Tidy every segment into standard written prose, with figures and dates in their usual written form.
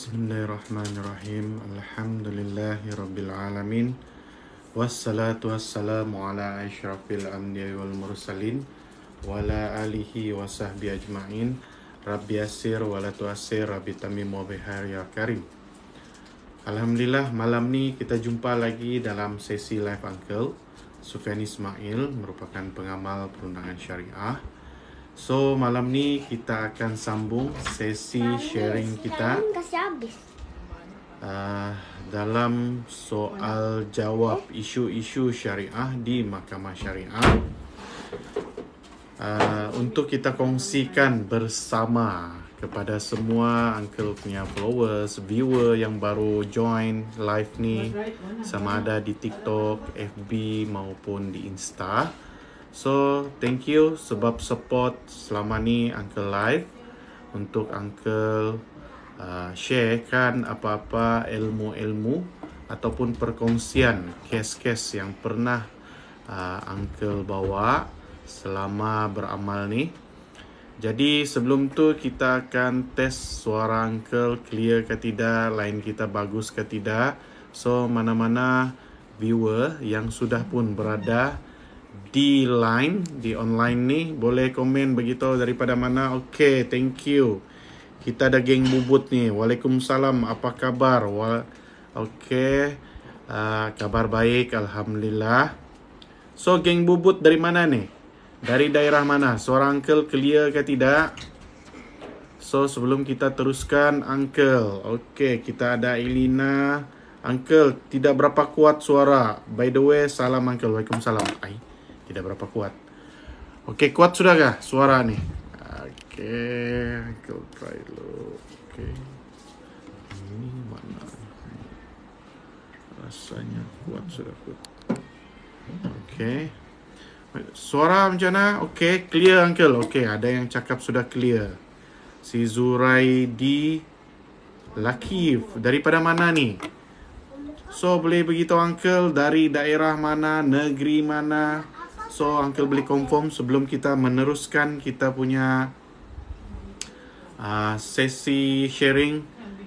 Bismillahirrahmanirrahim. Alhamdulillahirrabbilalamin. Wassalatu wassalamu ala asyrafil anbiya wal mursalin wa ala alihi wa sahbihi ajma'in. Rabbi yassir wa la tu'assir, Rabbi tamim wa bihar ya karim. Alhamdulillah, malam ni kita jumpa lagi dalam sesi live Uncle Sufyan Ismail, merupakan pengamal perundangan syariah. So, malam ni kita akan sambung sesi sharing kita dalam soal jawab isu-isu syariah di Mahkamah Syariah. Untuk kita kongsikan bersama kepada semua Uncle punya followers, viewer yang baru join live ni, sama ada di TikTok, FB maupun di Insta. So, thank you sebab support selama ni Uncle live untuk Uncle sharekan apa-apa ilmu-ilmu ataupun perkongsian kes-kes yang pernah Uncle bawa selama beramal ni. Jadi sebelum tu kita akan test suara Uncle clear ke tidak, line kita bagus ke tidak. So, mana-mana viewer yang sudah pun berada di line, di online ni, boleh komen beritahu daripada mana. Okay, thank you. Kita ada geng bubut ni. Waalaikumsalam, apa khabar? Okay, kabar baik, Alhamdulillah. So, geng bubut dari mana ni? Dari daerah mana? Suara Uncle clear ke tidak? So, sebelum kita teruskan Uncle. Okay, kita ada Elina. Uncle, tidak berapa kuat suara. By the way, salam Uncle. Waalaikumsalam. Tidak berapa kuat. Okey, kuat sudah kah suara ni? Okey, Uncle try dulu. Okey. Ini mana? Rasanya kuat sudah kuat. Okey. Suara macam mana? Okey, clear Uncle. Okey, ada yang cakap sudah clear. Si Zuraidi Lakif, daripada mana ni? So, boleh beritahu Uncle dari daerah mana, negeri mana? So, Uncle boleh confirm sebelum kita meneruskan kita punya sesi sharing.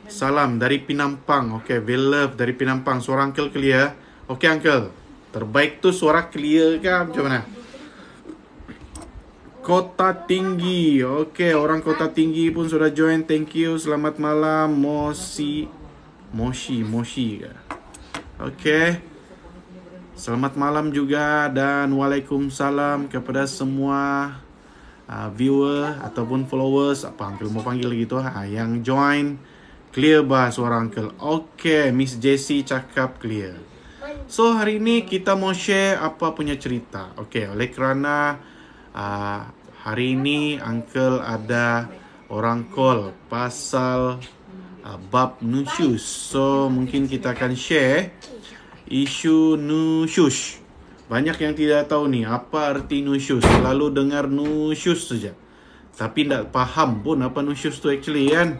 Salam dari Penampang. Okay, well love dari Penampang. Suara Uncle clear? Okay, Uncle. Terbaik tu suara clear ke macam mana? Kota Tinggi. Okay, orang Kota Tinggi pun sudah join. Thank you. Selamat malam. Moshi ke? Okay. Selamat malam juga dan waalaikumsalam kepada semua viewer ataupun followers, apa Uncle mau panggil gitu, yang join. Clear bah suara Uncle? Okay, Miss Jessie cakap clear. So, hari ini kita mau share apa punya cerita. Okay, oleh kerana hari ini Uncle ada orang call pasal bab nusyus. So, mungkin kita akan share isu nusyus. Banyak yang tidak tahu ni apa arti nusyus. Selalu dengar nusyus saja, tapi tak faham pun apa nusyus tu actually kan.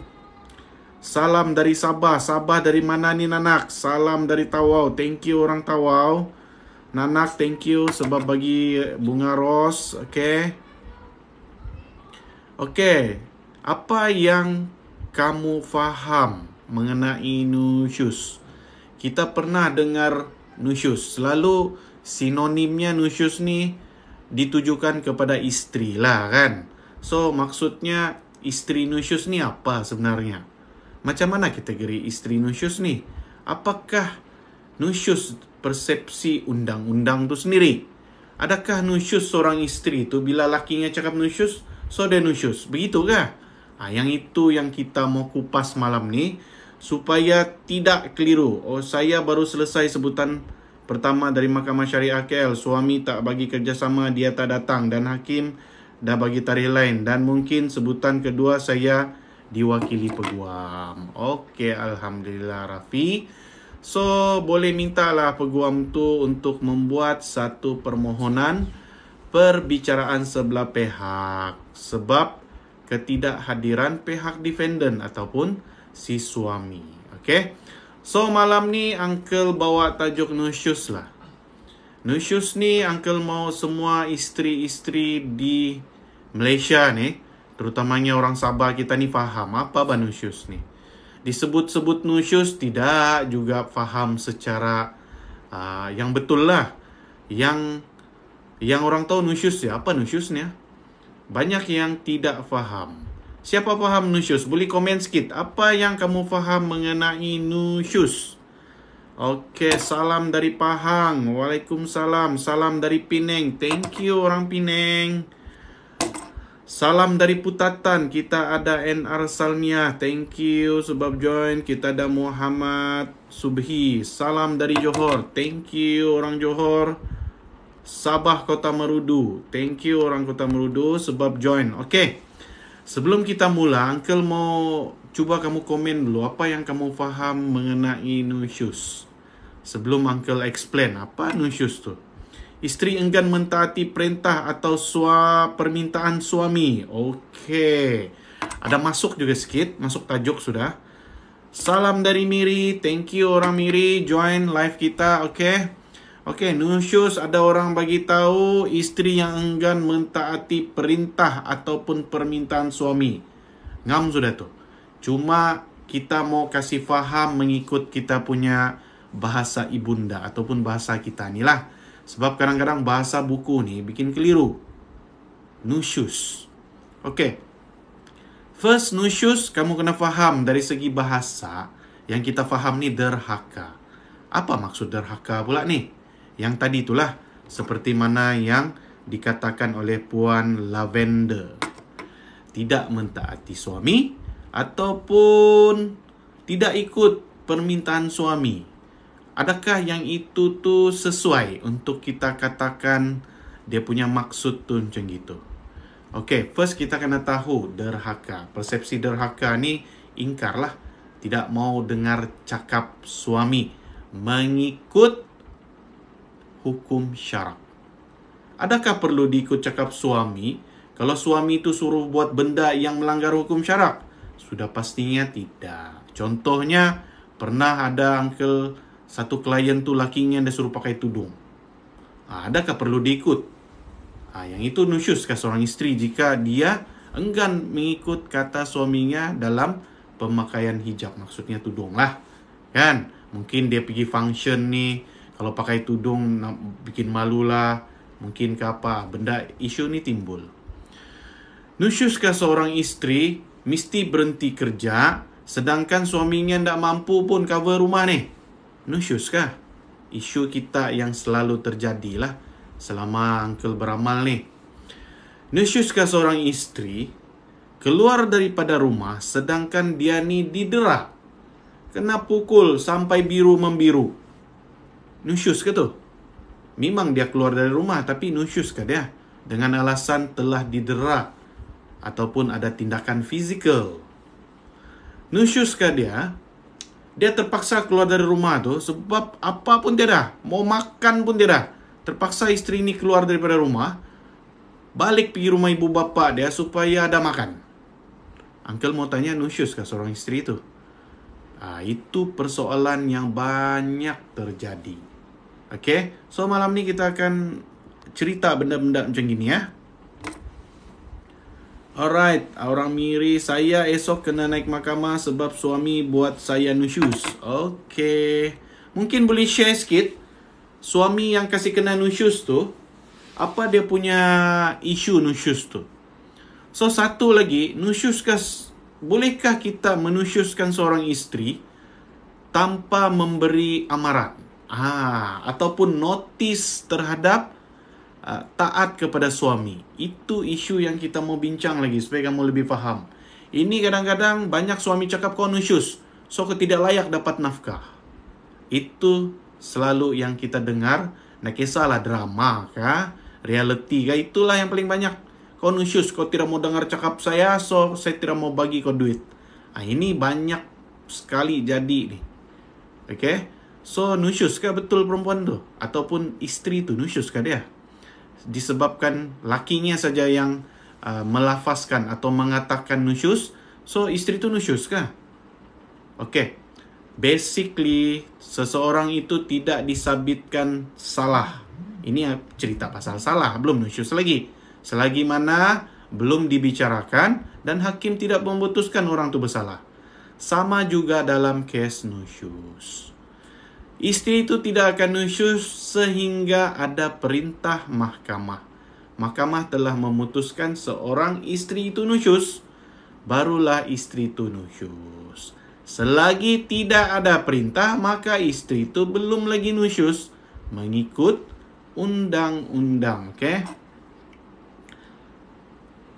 Salam dari Sabah. Sabah dari mana ni Nanak? Salam dari Tawau. Thank you orang Tawau. Nanak, thank you sebab bagi bunga ros. Okay. Okay. Apa yang kamu faham mengenai nusyus? Kita pernah dengar nusyus. Selalu sinonimnya nusyus ni ditujukan kepada isteri lah kan. So, maksudnya isteri nusyus ni apa sebenarnya? Macam mana kategori isteri nusyus ni? Apakah nusyus persepsi undang-undang tu sendiri? Adakah nusyus seorang isteri tu bila lakinya cakap nusyus, so dia nusyus? Begitukah? Yang itu yang kita mau kupas malam ni, supaya tidak keliru. Oh, saya baru selesai sebutan pertama dari Mahkamah Syariah KL. Suami tak bagi kerjasama, dia tak datang. Dan hakim dah bagi tarikh lain. Dan mungkin sebutan kedua saya diwakili peguam. Okey, Alhamdulillah Rafi. So, boleh mintalah peguam tu untuk membuat satu permohonan perbicaraan sebelah pihak. Sebab ketidakhadiran pihak defendant ataupun si suami. Okay. So, malam ni Uncle bawa tajuk nusyus lah. Nusyus ni Uncle mau semua isteri-isteri di Malaysia ni, terutamanya orang Sabah kita ni faham apa nusyus ni. disebut-sebut nusyus, tidak juga faham secara yang betul lah. Yang orang tahu nusyus ya, apa nusyusnya? Banyak yang tidak faham. Siapa faham nusyus? Boleh komen sikit. Apa yang kamu faham mengenai nusyus? Okey, salam dari Pahang. Waalaikumsalam. Salam dari Penang. Thank you orang Penang. Salam dari Putatan. Kita ada NR Salmia. Thank you sebab join. Kita ada Muhammad Subhi. Salam dari Johor. Thank you orang Johor. Sabah Kota Merudu. Thank you orang Kota Merudu sebab join. Okey. Sebelum kita mula, Uncle mau cuba kamu komen dulu apa yang kamu faham mengenai nusyus. Sebelum Uncle explain apa nusyus tu. Isteri enggan mentaati perintah atau permintaan suami. Okey. Ada masuk juga sikit, masuk tajuk sudah. Salam dari Miri. Thank you orang Miri join live kita. Okey. Okey, nusyus ada orang bagi tahu isteri yang enggan mentaati perintah ataupun permintaan suami. Ngam sudah tu. Cuma kita mau kasih faham mengikut kita punya bahasa ibunda ataupun bahasa kita ni lah. Sebab kadang-kadang bahasa buku ni bikin keliru. Nusyus. Okey. First, nusyus kamu kena faham dari segi bahasa. Yang kita faham ni derhaka. Apa maksud derhaka pula ni? Yang tadi itulah. Seperti mana yang dikatakan oleh Puan Lavender. Tidak mentaati suami ataupun tidak ikut permintaan suami. Adakah yang itu tu sesuai untuk kita katakan dia punya maksud tu macam gitu? Okey, first kita kena tahu derhaka. Persepsi derhaka ni ingkar lah. Tidak mau dengar cakap suami mengikut hukum syarak. Adakah perlu diikut cakap suami kalau suami itu suruh buat benda yang melanggar hukum syarak? Sudah pastinya tidak. Contohnya, pernah ada uncle satu klien tu lakinya dia suruh pakai tudung. Adakah perlu diikut? Yang itu nusyus ke seorang isteri jika dia enggan mengikut kata suaminya dalam pemakaian hijab. Maksudnya tudung lah. Kan? Mungkin dia pergi function ni, kalau pakai tudung nak bikin malu lah. Mungkin ke apa. Benda isu ni timbul. Nusyus ke seorang isteri mesti berhenti kerja sedangkan suaminya tak mampu pun cover rumah ni. Nusyus kah? Isu kita yang selalu terjadilah selama uncle beramal ni. Nusyus kah seorang isteri keluar daripada rumah sedangkan dia ni didera, kena pukul sampai biru membiru. Nusyus ke tu? Memang dia keluar dari rumah tapi nusyus ke dia? Dengan alasan telah didera ataupun ada tindakan fizikal. Nusyus ke dia? Dia terpaksa keluar dari rumah tu sebab apa pun tiada. Mau makan pun tiada. Terpaksa isteri ni keluar daripada rumah, balik pergi rumah ibu bapa dia supaya ada makan. Uncle mau tanya, nusyus ke seorang isteri tu? Itu persoalan yang banyak terjadi. Okay? So malam ni kita akan cerita benda-benda macam gini ya. Alright, orang Miri, saya esok kena naik mahkamah sebab suami buat saya nusyus. Okay. Mungkin boleh share sikit, suami yang kasih kena nusyus tu, apa dia punya isu nusyus tu? So, satu lagi, bolehkah kita menusyuskan seorang isteri tanpa memberi amaran? Ataupun notis terhadap taat kepada suami. Itu isu yang kita mau bincang lagi supaya kamu lebih faham. Ini kadang-kadang banyak suami cakap kau nusyus, so kau tidak layak dapat nafkah. Itu selalu yang kita dengar. Nak kisahlah drama kah, reality kah, itulah yang paling banyak. Kau nusyus, kau tidak mau dengar cakap saya, so saya tidak mau bagi kau duit. Ini banyak sekali jadi nih. Okay? So nusyus kah betul perempuan tu? Ataupun isteri tu nusyus kah dia? Disebabkan lakinya saja yang melafazkan atau mengatakan nusyus, so isteri tu nusyus kah? Okay. Basically, seseorang itu tidak disabitkan salah. Ini cerita pasal salah, belum nusyus lagi. Selagi mana belum dibicarakan dan hakim tidak memutuskan orang tu bersalah. Sama juga dalam kes nusyus. Istri itu tidak akan nusyus sehingga ada perintah mahkamah. Mahkamah telah memutuskan seorang istri itu nusyus, barulah istri itu nusyus. Selagi tidak ada perintah, maka istri itu belum lagi nusyus mengikut undang-undang. Okay?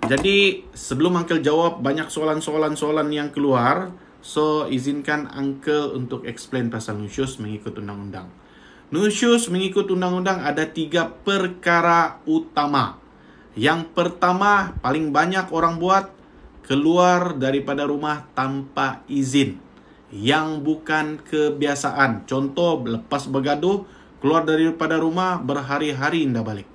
Jadi sebelum Uncle jawab banyak soalan-soalan yang keluar, so izinkan Uncle untuk explain pasal nusyus mengikut undang-undang. Nusyus mengikut undang-undang ada 3 perkara utama. Yang pertama, paling banyak orang buat, keluar daripada rumah tanpa izin yang bukan kebiasaan. Contoh, lepas bergaduh, keluar daripada rumah berhari-hari tidak balik.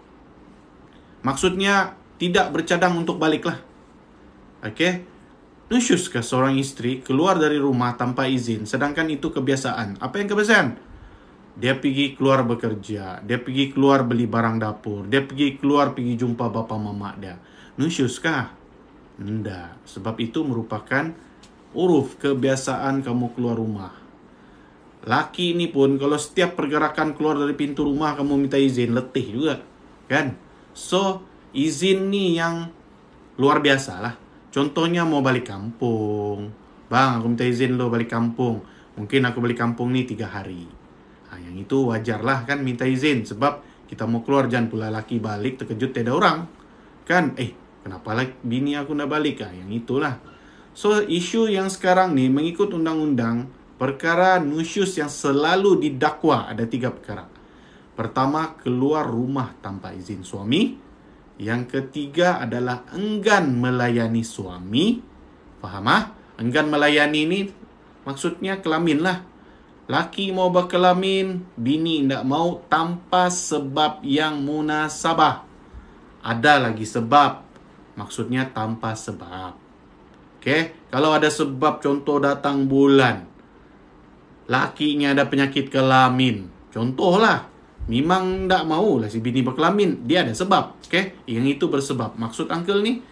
Maksudnya tidak bercadang untuk baliklah. Okay? Nusyus ke seorang istri keluar dari rumah tanpa izin, sedangkan itu kebiasaan. Apa yang kebiasaan? Dia pergi keluar bekerja, dia pergi keluar beli barang dapur, dia pergi keluar pergi jumpa bapa mama dia. Nusyus kah? Tidak. Sebab itu merupakan uruf kebiasaan kamu keluar rumah. Laki ini pun kalau setiap pergerakan keluar dari pintu rumah kamu minta izin, letih juga. Kan? So, izin ni yang luar biasa lah. Contohnya mau balik kampung. Bang, aku minta izin lo balik kampung. Mungkin aku balik kampung ni 3 hari. Yang itu wajar lah kan minta izin. Sebab kita mau keluar, jangan pula laki balik terkejut tidak orang. Kan, kenapa lah bini aku nak balik? Yang itulah. So, isu yang sekarang ni mengikut undang-undang, perkara nusyus yang selalu didakwa ada 3 perkara. Pertama, keluar rumah tanpa izin suami. Yang ketiga adalah enggan melayani suami. Faham? Enggan melayani ni maksudnya kelamin lah. Laki mau berkelamin, bini tidak mau tanpa sebab yang munasabah. Ada lagi sebab, maksudnya tanpa sebab. Okay? Kalau ada sebab, contoh datang bulan, lakinya ada penyakit kelamin, contohlah. Memang tak mau lah si bini berkelamin. Dia ada sebab. Okay? Yang itu bersebab. Maksud Uncle ni,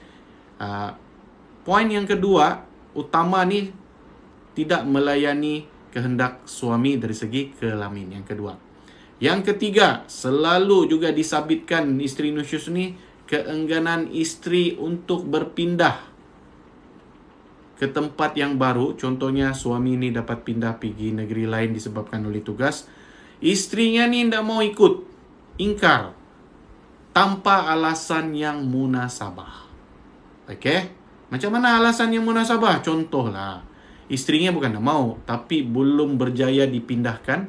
poin yang kedua, utama ni, tidak melayani kehendak suami dari segi kelamin. Yang kedua. Yang ketiga, selalu juga disabitkan isteri nusyus ni, keengganan isteri untuk berpindah ke tempat yang baru. Contohnya, suami ni dapat pindah pergi negeri lain disebabkan oleh tugas. Istrinya ni tidak mau ikut, ingkar, tanpa alasan yang munasabah. Okay? Macam mana alasan yang munasabah? Contohlah, istrinya bukan tidak mau, tapi belum berjaya dipindahkan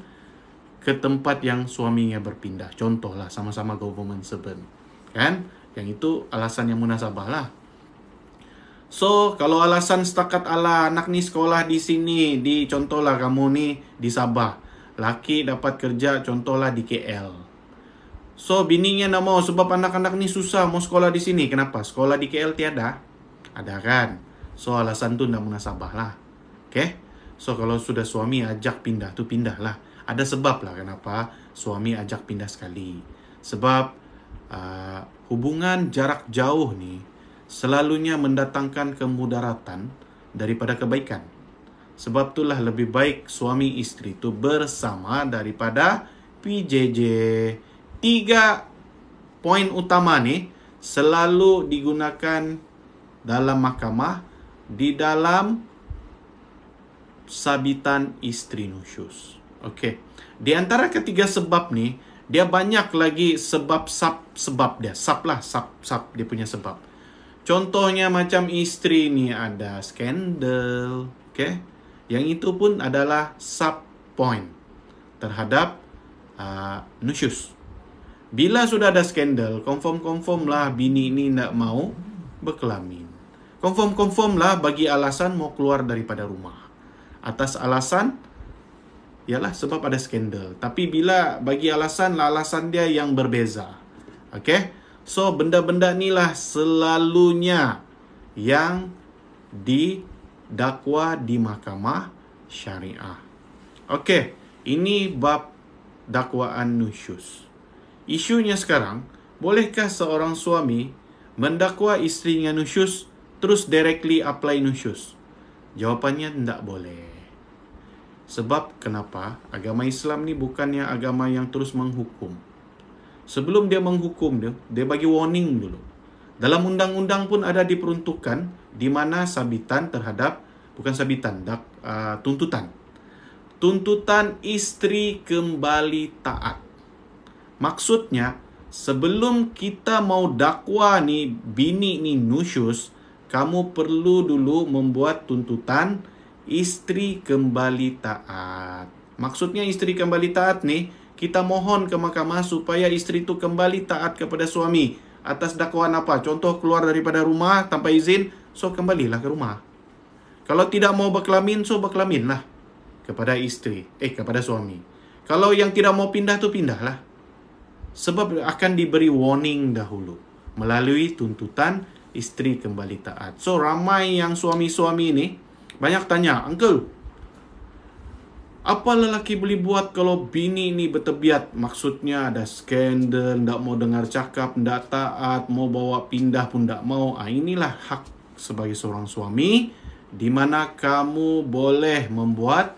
ke tempat yang suaminya berpindah. Contohlah, sama-sama government servant. Kan? Yang itu alasan yang munasabah lah. So, kalau alasan setakat ala anak ni sekolah di sini, contohlah kamu ni di Sabah. Laki dapat kerja contohlah di KL. So, bininya nak mau sebab anak-anak ni susah mau sekolah di sini. Kenapa? Sekolah di KL tiada. Ada kan? So, alasan tu tidak munasabah lah. Okay? So, kalau sudah suami ajak pindah tu pindah lah. Ada sebab lah kenapa suami ajak pindah sekali. Sebab hubungan jarak jauh ni selalunya mendatangkan kemudaratan daripada kebaikan. Sebab itulah lebih baik suami isteri itu bersama daripada PJJ. 3 poin utama ni selalu digunakan dalam mahkamah di dalam sabitan isteri nusyus. Okey. Di antara ketiga sebab ni, dia banyak lagi sebab dia. Sub dia punya sebab. Contohnya macam isteri ni ada skandal. Okey. Yang itu pun adalah sub point terhadap nusyus. Bila sudah ada skandal, confirm lah bini ni nak mau berkelamin. Confirm lah bagi alasan mau keluar daripada rumah. Atas alasan, ialah sebab ada skandal. Tapi bila bagi alasan dia yang berbeza. Okay? So, benda-benda inilah selalunya yang didakwa di mahkamah syariah. Okey, ini bab dakwaan nusyus. Isunya sekarang, bolehkah seorang suami mendakwa isterinya nusyus terus directly apply nusyus? Jawapannya tidak boleh. Sebab kenapa? Agama Islam ni bukannya agama yang terus menghukum. Sebelum dia menghukum dia bagi warning dulu. Dalam undang-undang pun ada diperuntukkan di mana sabitan terhadap, bukan sabitan, tuntutan. Tuntutan isteri kembali taat. Maksudnya, sebelum kita mau dakwa ni bini ni nusyus, kamu perlu dulu membuat tuntutan isteri kembali taat. Maksudnya isteri kembali taat nih, kita mohon ke mahkamah supaya isteri itu kembali taat kepada suami atas dakwaan apa? Contoh keluar daripada rumah tanpa izin, so kembalilah ke rumah. Kalau tidak mau berkelamin, so berkelaminlah kepada isteri, kepada suami. Kalau yang tidak mau pindah tu pindahlah. Sebab akan diberi warning dahulu melalui tuntutan isteri kembali taat. So ramai yang suami-suami ni banyak tanya, "Uncle, apa lelaki boleh buat kalau bini ni bertebiat?" Maksudnya ada skandal, tak mau dengar cakap, tak taat, mau bawa pindah pun tak mau. Inilah hak sebagai seorang suami, di mana kamu boleh membuat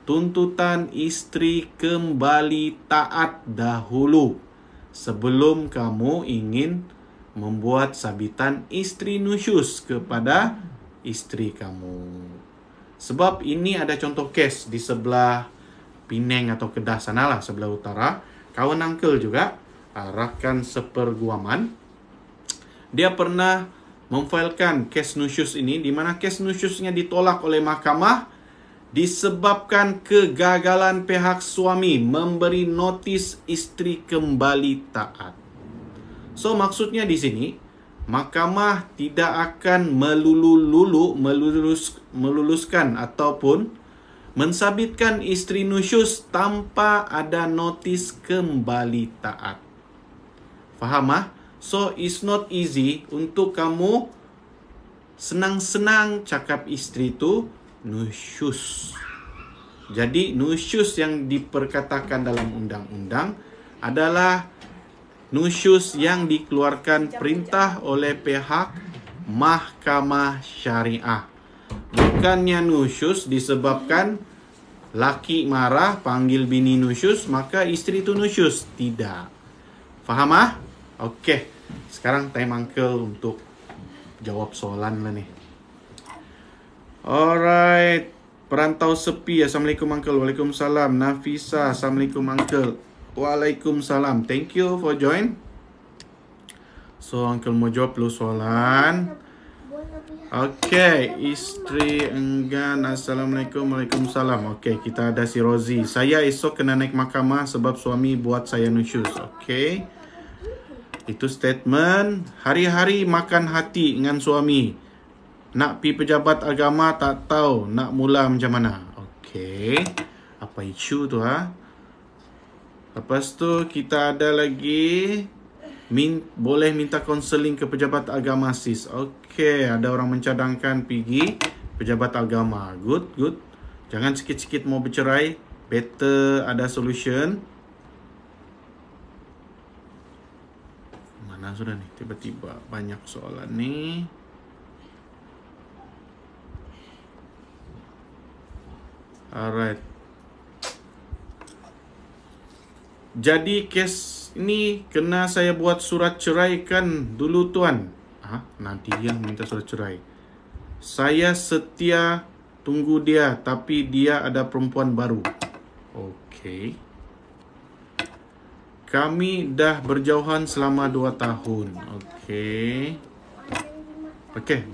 tuntutan isteri kembali taat dahulu sebelum kamu ingin membuat sabitan isteri nusyus kepada isteri kamu. Sebab ini ada contoh kes di sebelah Penang atau Kedah sanalah, sebelah utara. Kawan uncle juga, rakan seperguaman. Dia pernah memfailkan kes nusyus ini, di mana kes nusyusnya ditolak oleh mahkamah disebabkan kegagalan pihak suami memberi notis isteri kembali taat. So maksudnya di sini, mahkamah tidak akan meluluskan ataupun mensabitkan isteri nusyus tanpa ada notis kembali taat. Faham? So it's not easy untuk kamu senang-senang cakap isteri itu nusyus. Jadi nusyus yang diperkatakan dalam undang-undang adalah nusyus yang dikeluarkan perintah oleh pihak mahkamah syariah. Bukannya nusyus disebabkan laki marah panggil bini nusyus, maka isteri itu nusyus. Tidak. Faham? Okey. Sekarang time uncle untuk jawab soalan lah ni. Alright. Perantau sepi. Assalamualaikum uncle. Waalaikumsalam. Nafisa. Assalamualaikum uncle. Waalaikumsalam. Thank you for join. So, uncle mau jawab dulu soalan. Okay, isteri enggan. Assalamualaikum. Waalaikumsalam. Okay, kita ada si Rozi. Saya esok kena naik mahkamah sebab suami buat saya nusyus. Okay. Itu statement. Hari-hari makan hati dengan suami. Nak pi pejabat agama tak tahu nak mula macam mana. Okay. Apa isu tu Lepas tu kita ada lagi boleh minta konseling ke pejabat agama sis. Okey, ada orang mencadangkan pergi pejabat agama. Good. Jangan sikit-sikit mau bercerai. Better ada solution. Mana sudah ni? Tiba-tiba banyak soalan ni. Alright. Jadi kes ini kena saya buat surat cerai kan dulu tuan. Nanti dia minta surat cerai. Saya setia tunggu dia tapi dia ada perempuan baru. Okey. Kami dah berjauhan selama 2 tahun. Okey.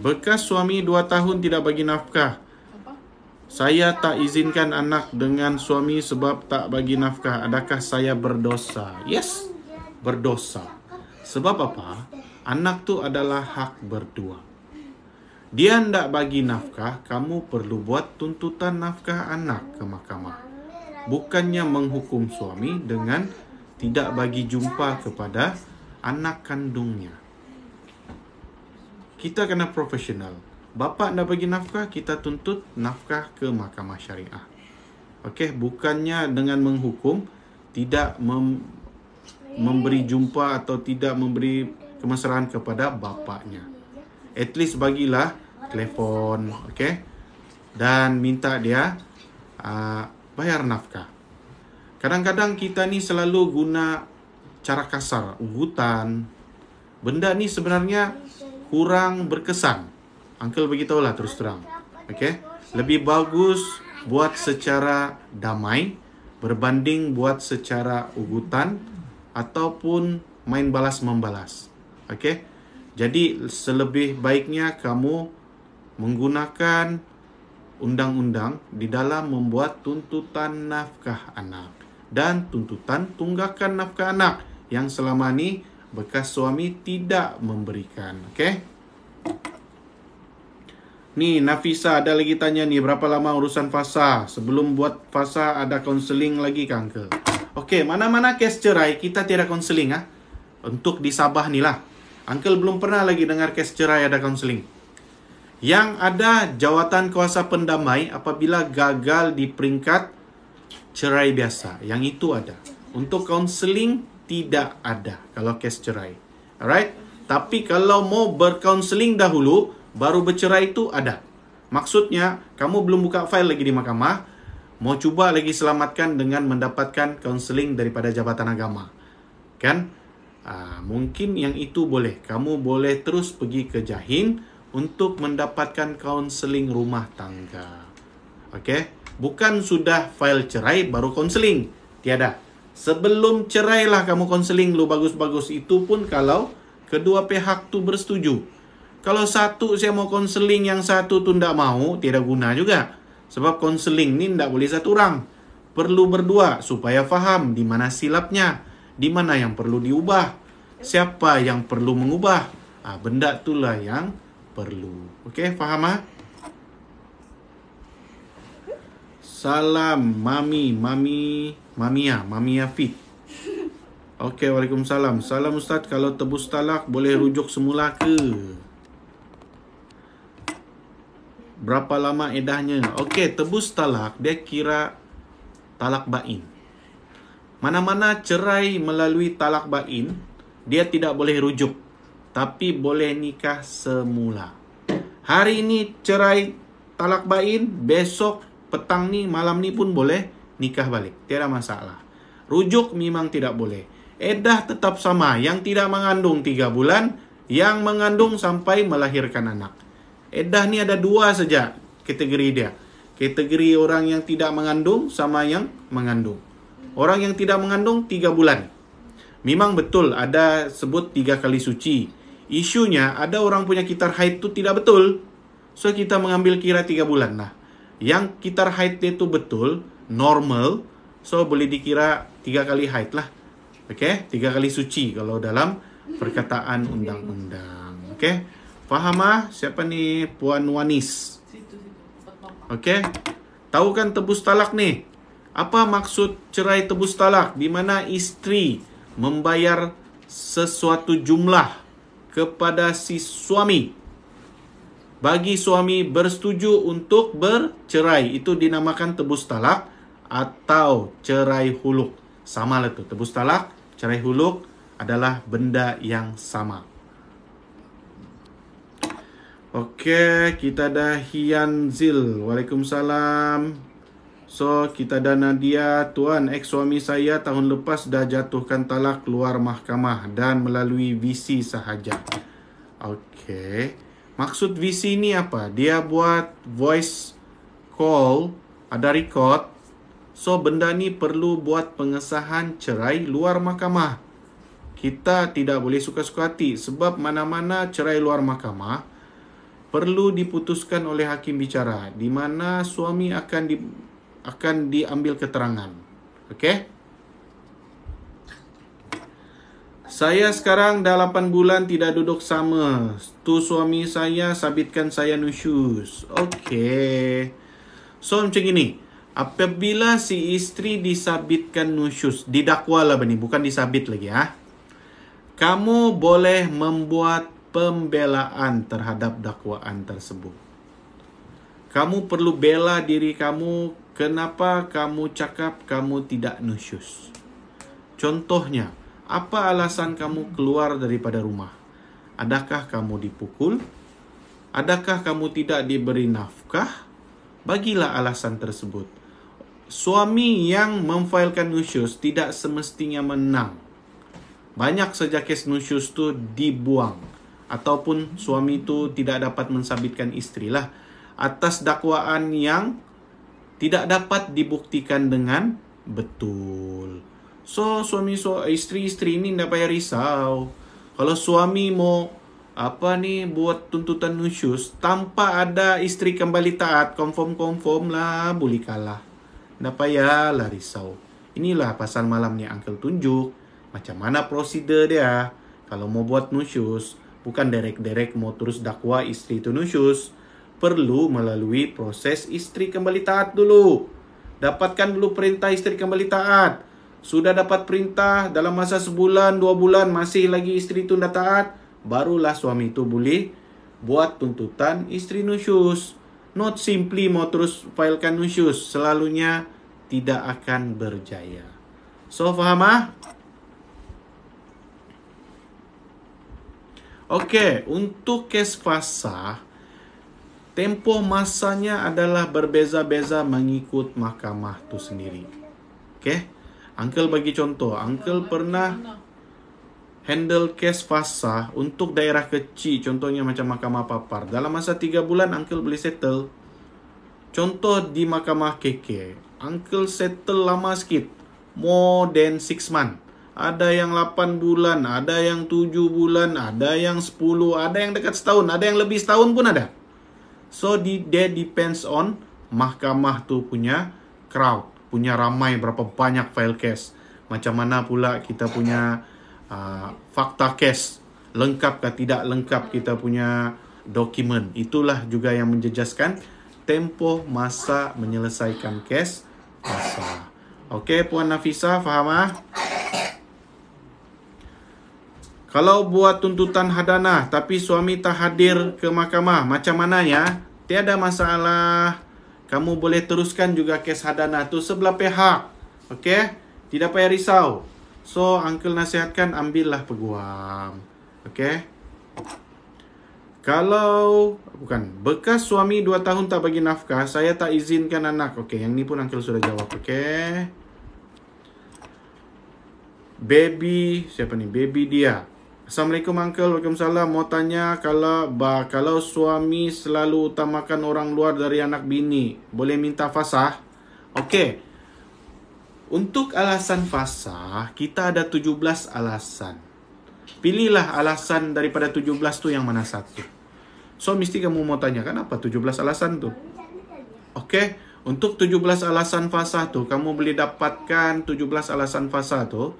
Bekas suami 2 tahun tidak bagi nafkah. Saya tak izinkan anak dengan suami sebab tak bagi nafkah. Adakah saya berdosa? Yes, berdosa. Sebab apa? Anak tu adalah hak berdua. Dia tidak bagi nafkah, kamu perlu buat tuntutan nafkah anak ke mahkamah. Bukannya menghukum suami dengan tidak bagi jumpa kepada anak kandungnya. Kita kena profesional. Bapa nak bagi nafkah, kita tuntut nafkah ke mahkamah syariah. Okey, bukannya dengan menghukum, tidak memberi jumpa atau tidak memberi kemesraan kepada bapaknya. At least bagilah telefon, okey. dan minta dia bayar nafkah. Kadang-kadang kita ni selalu guna cara kasar, ugutan. Benda ni sebenarnya kurang berkesan. Uncle beritahulah terus terang. Okay? Lebih bagus buat secara damai berbanding buat secara ugutan ataupun main balas-membalas. Okay? Jadi selebih baiknya kamu menggunakan undang-undang di dalam membuat tuntutan nafkah anak dan tuntutan tunggakan nafkah anak yang selama ni bekas suami tidak memberikan. Okay? Ni Nafisa ada lagi tanya ni, berapa lama urusan fasa? Sebelum buat fasa ada konseling lagi ke Uncle? Okey, mana-mana kes cerai kita tiada konseling untuk di Sabah ni lah. Uncle belum pernah lagi dengar kes cerai ada konseling. Yang ada jawatan kuasa pendamai apabila gagal di peringkat cerai biasa. Yang itu ada. Untuk konseling tidak ada kalau kes cerai. Alright? Tapi kalau mau berkonseling dahulu baru bercerai itu ada. Maksudnya, kamu belum buka file lagi di mahkamah, mau cuba lagi selamatkan dengan mendapatkan kaunseling daripada Jabatan Agama. Kan? Mungkin yang itu boleh. Kamu boleh terus pergi ke Jahin untuk mendapatkan kaunseling rumah tangga. Okey? Bukan sudah file cerai baru kaunseling. Tiada. Sebelum cerai lah kamu kaunseling lu bagus-bagus. Itu pun kalau kedua pihak tu bersetuju. Kalau satu saya mau konseling, yang satu tu tidak mau, tidak guna juga. Sebab konseling ni tidak boleh satu orang. Perlu berdua supaya faham di mana silapnya, di mana yang perlu diubah, siapa yang perlu mengubah. Benda itulah yang perlu. Okey, faham? Salam Mamia Fit. Okey, Waalaikumsalam. Salam Ustaz, kalau tebus talak boleh rujuk semula ke? Berapa lama edahnya? Okey, tebus talak dia kira talak bain. Mana-mana cerai melalui talak bain, dia tidak boleh rujuk, tapi boleh nikah semula. Hari ini cerai talak bain, besok petang ni, malam ni pun boleh nikah balik. Tiada masalah. Rujuk memang tidak boleh. Edah tetap sama, yang tidak mengandung 3 bulan, yang mengandung sampai melahirkan anak. Edah ni ada 2 saja kategori dia. Kategori orang yang tidak mengandung sama yang mengandung. Orang yang tidak mengandung 3 bulan. Memang betul ada sebut 3 kali suci. Isunya ada orang punya kitar haid tu tidak betul. So kita mengambil kira 3 bulan lah. Yang kitar haid dia tu betul, normal. So boleh dikira 3 kali haid lah. Okey, 3 kali suci kalau dalam perkataan undang-undang. Okey. Faham siapa ni? Puan Wanis. Okey. Tahu kan tebus talak ni? Apa maksud cerai tebus talak? Di mana isteri membayar sesuatu jumlah kepada si suami. Bagi suami bersetuju untuk bercerai. Itu dinamakan tebus talak atau cerai huluk. Sama lah tu. Tebus talak, cerai huluk adalah benda yang sama. Okey, kita ada Hian Zil. Waalaikumsalam. So, kita ada Nadia. Tuan, ex-suami saya tahun lepas dah jatuhkan talak keluar mahkamah dan melalui VC sahaja. Okey. Maksud VC ni apa? Dia buat voice call, ada record. So, benda ni perlu buat pengesahan cerai luar mahkamah. Kita tidak boleh suka-suka hati sebab mana-mana cerai luar mahkamah perlu diputuskan oleh hakim bicara di mana suami akan diambil keterangan. Okey? Saya sekarang dah 8 bulan tidak duduk sama. Tu suami saya sabitkan saya nusyus. Okey. So macam gini, apabila si isteri disabitkan nusyus, didakwa lah bani, bukan disabit lagi kamu boleh membuat pembelaan terhadap dakwaan tersebut. Kamu perlu bela diri kamu, kenapa kamu cakap kamu tidak nusyus. Contohnya, apa alasan kamu keluar daripada rumah? Adakah kamu dipukul? Adakah kamu tidak diberi nafkah? bagilah alasan tersebut. Suami yang memfailkan nusyus tidak semestinya menang. Banyak saja kes nusyus tu dibuang, ataupun suami tu tidak dapat mensabitkan isteri lah atas dakwaan yang tidak dapat dibuktikan dengan betul. So isteri-isteri ini tidak payah risau. Kalau suami mau buat tuntutan nusyus tanpa ada isteri kembali taat, confirm lah, boleh kalah. Tidak payahlah risau. Inilah pasal malam ni Uncle tunjuk macam mana prosedur dia. Kalau mau buat nusyus, bukan direct mau terus dakwa isteri itu nusyus. Perlu melalui proses isteri kembali taat dulu. Dapatkan dulu perintah isteri kembali taat. Sudah dapat perintah dalam masa sebulan, 2 bulan, masih lagi isteri itu tidak taat, barulah suami itu boleh buat tuntutan isteri nusyus. Not simply mau terus filekan nusyus, selalunya tidak akan berjaya. So, faham ah? Okey, untuk kes fasah, tempoh masanya adalah berbeza-beza mengikut mahkamah tu sendiri. Okey? Uncle bagi contoh. Uncle pernah handle kes fasah untuk daerah kecil. Contohnya macam Mahkamah Papar. Dalam masa 3 bulan, Uncle boleh settle. Contoh di Mahkamah KK. Uncle settle lama sikit. More than 6 months. Ada yang 8 bulan, ada yang 7 bulan, ada yang 10, ada yang dekat setahun, ada yang lebih setahun pun ada. So, that depends on mahkamah tu punya crowd, punya ramai berapa banyak file case. Macam mana pula kita punya fakta case, lengkap ke tidak lengkap kita punya dokumen. Itulah juga yang menjejaskan tempoh masa menyelesaikan case fasah. Okey, Puan Nafisa, faham ah? Kalau buat tuntutan hadanah tapi suami tak hadir ke mahkamah, macam mana ya? Tiada masalah. Kamu boleh teruskan juga kes hadanah tu sebelah pihak. Okey? Tidak payah risau. So, Uncle nasihatkan ambillah peguam. Okey? Kalau bekas suami 2 tahun tak bagi nafkah, saya tak izinkan anak. Okey, yang ni pun Uncle sudah jawab. Okey? Siapa ni? Baby dia. Assalamualaikum Uncle, Waalaikumsalam. Mau tanya kalau suami selalu utamakan orang luar dari anak bini, boleh minta fasah? Okey. Untuk alasan fasah, kita ada 17 alasan. Pilihlah alasan daripada 17 tu yang mana satu. So, mesti kamu mau tanya, kenapa 17 alasan tu? Okey. Untuk 17 alasan fasah tu, kamu boleh dapatkan 17 alasan fasah tu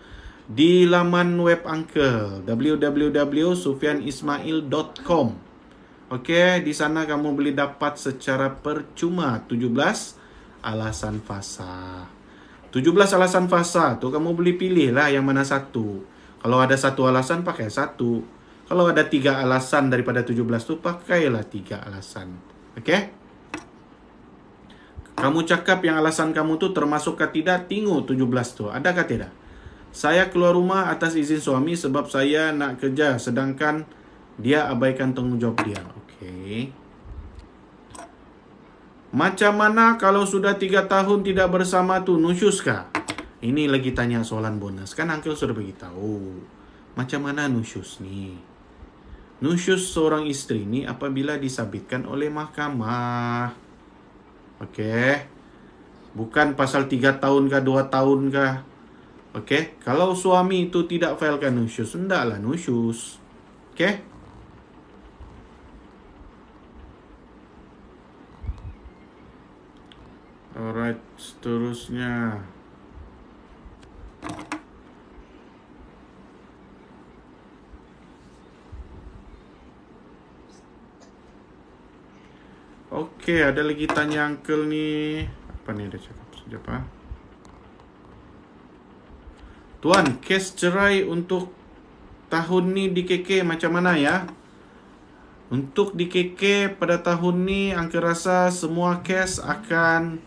di laman web Uncle, www.sufyanismail.com. Okey, di sana kamu boleh dapat secara percuma 17 alasan fasah. 17 alasan fasah tu kamu boleh pilih lah yang mana satu. Kalau ada satu alasan, pakai satu. Kalau ada 3 alasan daripada 17 tu, pakailah 3 alasan. Okey? Kamu cakap yang alasan kamu tu termasuk ke tidak, tengok 17 tu. Adakah tidak? Saya keluar rumah atas izin suami sebab saya nak kerja, sedangkan dia abaikan tanggungjawab dia. Okey. Macam mana kalau sudah 3 tahun tidak bersama tu, nusyus kah? Ini lagi tanya soalan bonus. Kan Uncle sudah beritahu. Macam mana nusyus ni? Nusyus seorang isteri ni apabila disabitkan oleh mahkamah. Okey. Bukan pasal 3 tahun kah, 2 tahun kah. Okey, kalau suami itu tidak filekan nusyus, hendaklah nusyus. Okey? Alright, seterusnya. Okey, ada lagi tanya Uncle ni. Apa ni ada cakap? Sekejap ah. Tuan, kes cerai untuk tahun ni di KK macam mana ya? Untuk di KK pada tahun ni, Uncle rasa semua kes akan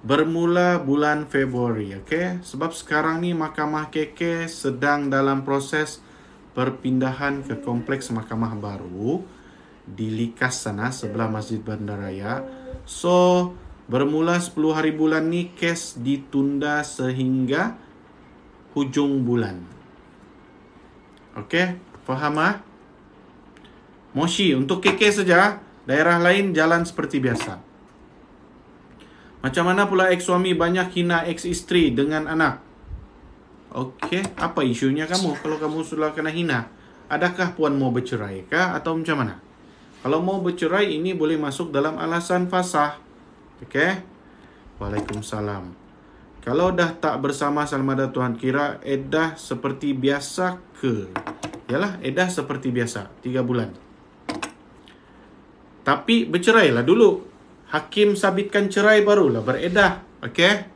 bermula bulan Februari. Okay? Sebab sekarang ni Mahkamah KK sedang dalam proses perpindahan ke kompleks mahkamah baru di Likas sana, sebelah Masjid Bandaraya. So, bermula 10 hari bulan ni kes ditunda sehingga hujung bulan. Okey, faham ah? Moshi, untuk KK saja, daerah lain jalan seperti biasa. Macam mana pula ex suami banyak hina ex isteri dengan anak? Okey, apa isunya kamu kalau kamu sudah kena hina? Adakah puan mau bercerai kah atau macam mana? Kalau mau bercerai ini boleh masuk dalam alasan fasah. Okey? Waalaikumsalam. Kalau dah tak bersama selama dah Tuhan kira edah seperti biasa ke? Yalah, edah seperti biasa 3 bulan. Tapi bercerailah dulu. Hakim sabitkan cerai barulah beredah. Okey?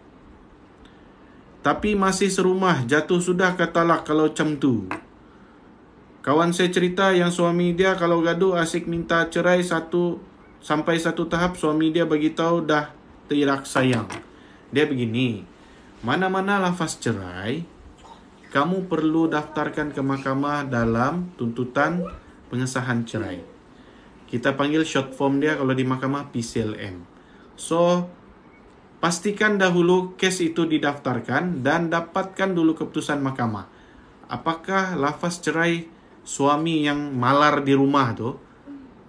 Tapi masih serumah, jatuh sudah ke talak kalau macam tu. Kawan saya cerita yang suami dia kalau gaduh asyik minta cerai sampai satu tahap suami dia beritahu dah tidak sayang. Dia begini, mana-mana lafaz cerai, kamu perlu daftarkan ke mahkamah dalam tuntutan pengesahan cerai. Kita panggil short form dia kalau di mahkamah PCLM. So, pastikan dahulu kes itu didaftarkan dan dapatkan dulu keputusan mahkamah. Apakah lafaz cerai suami yang malar di rumah tu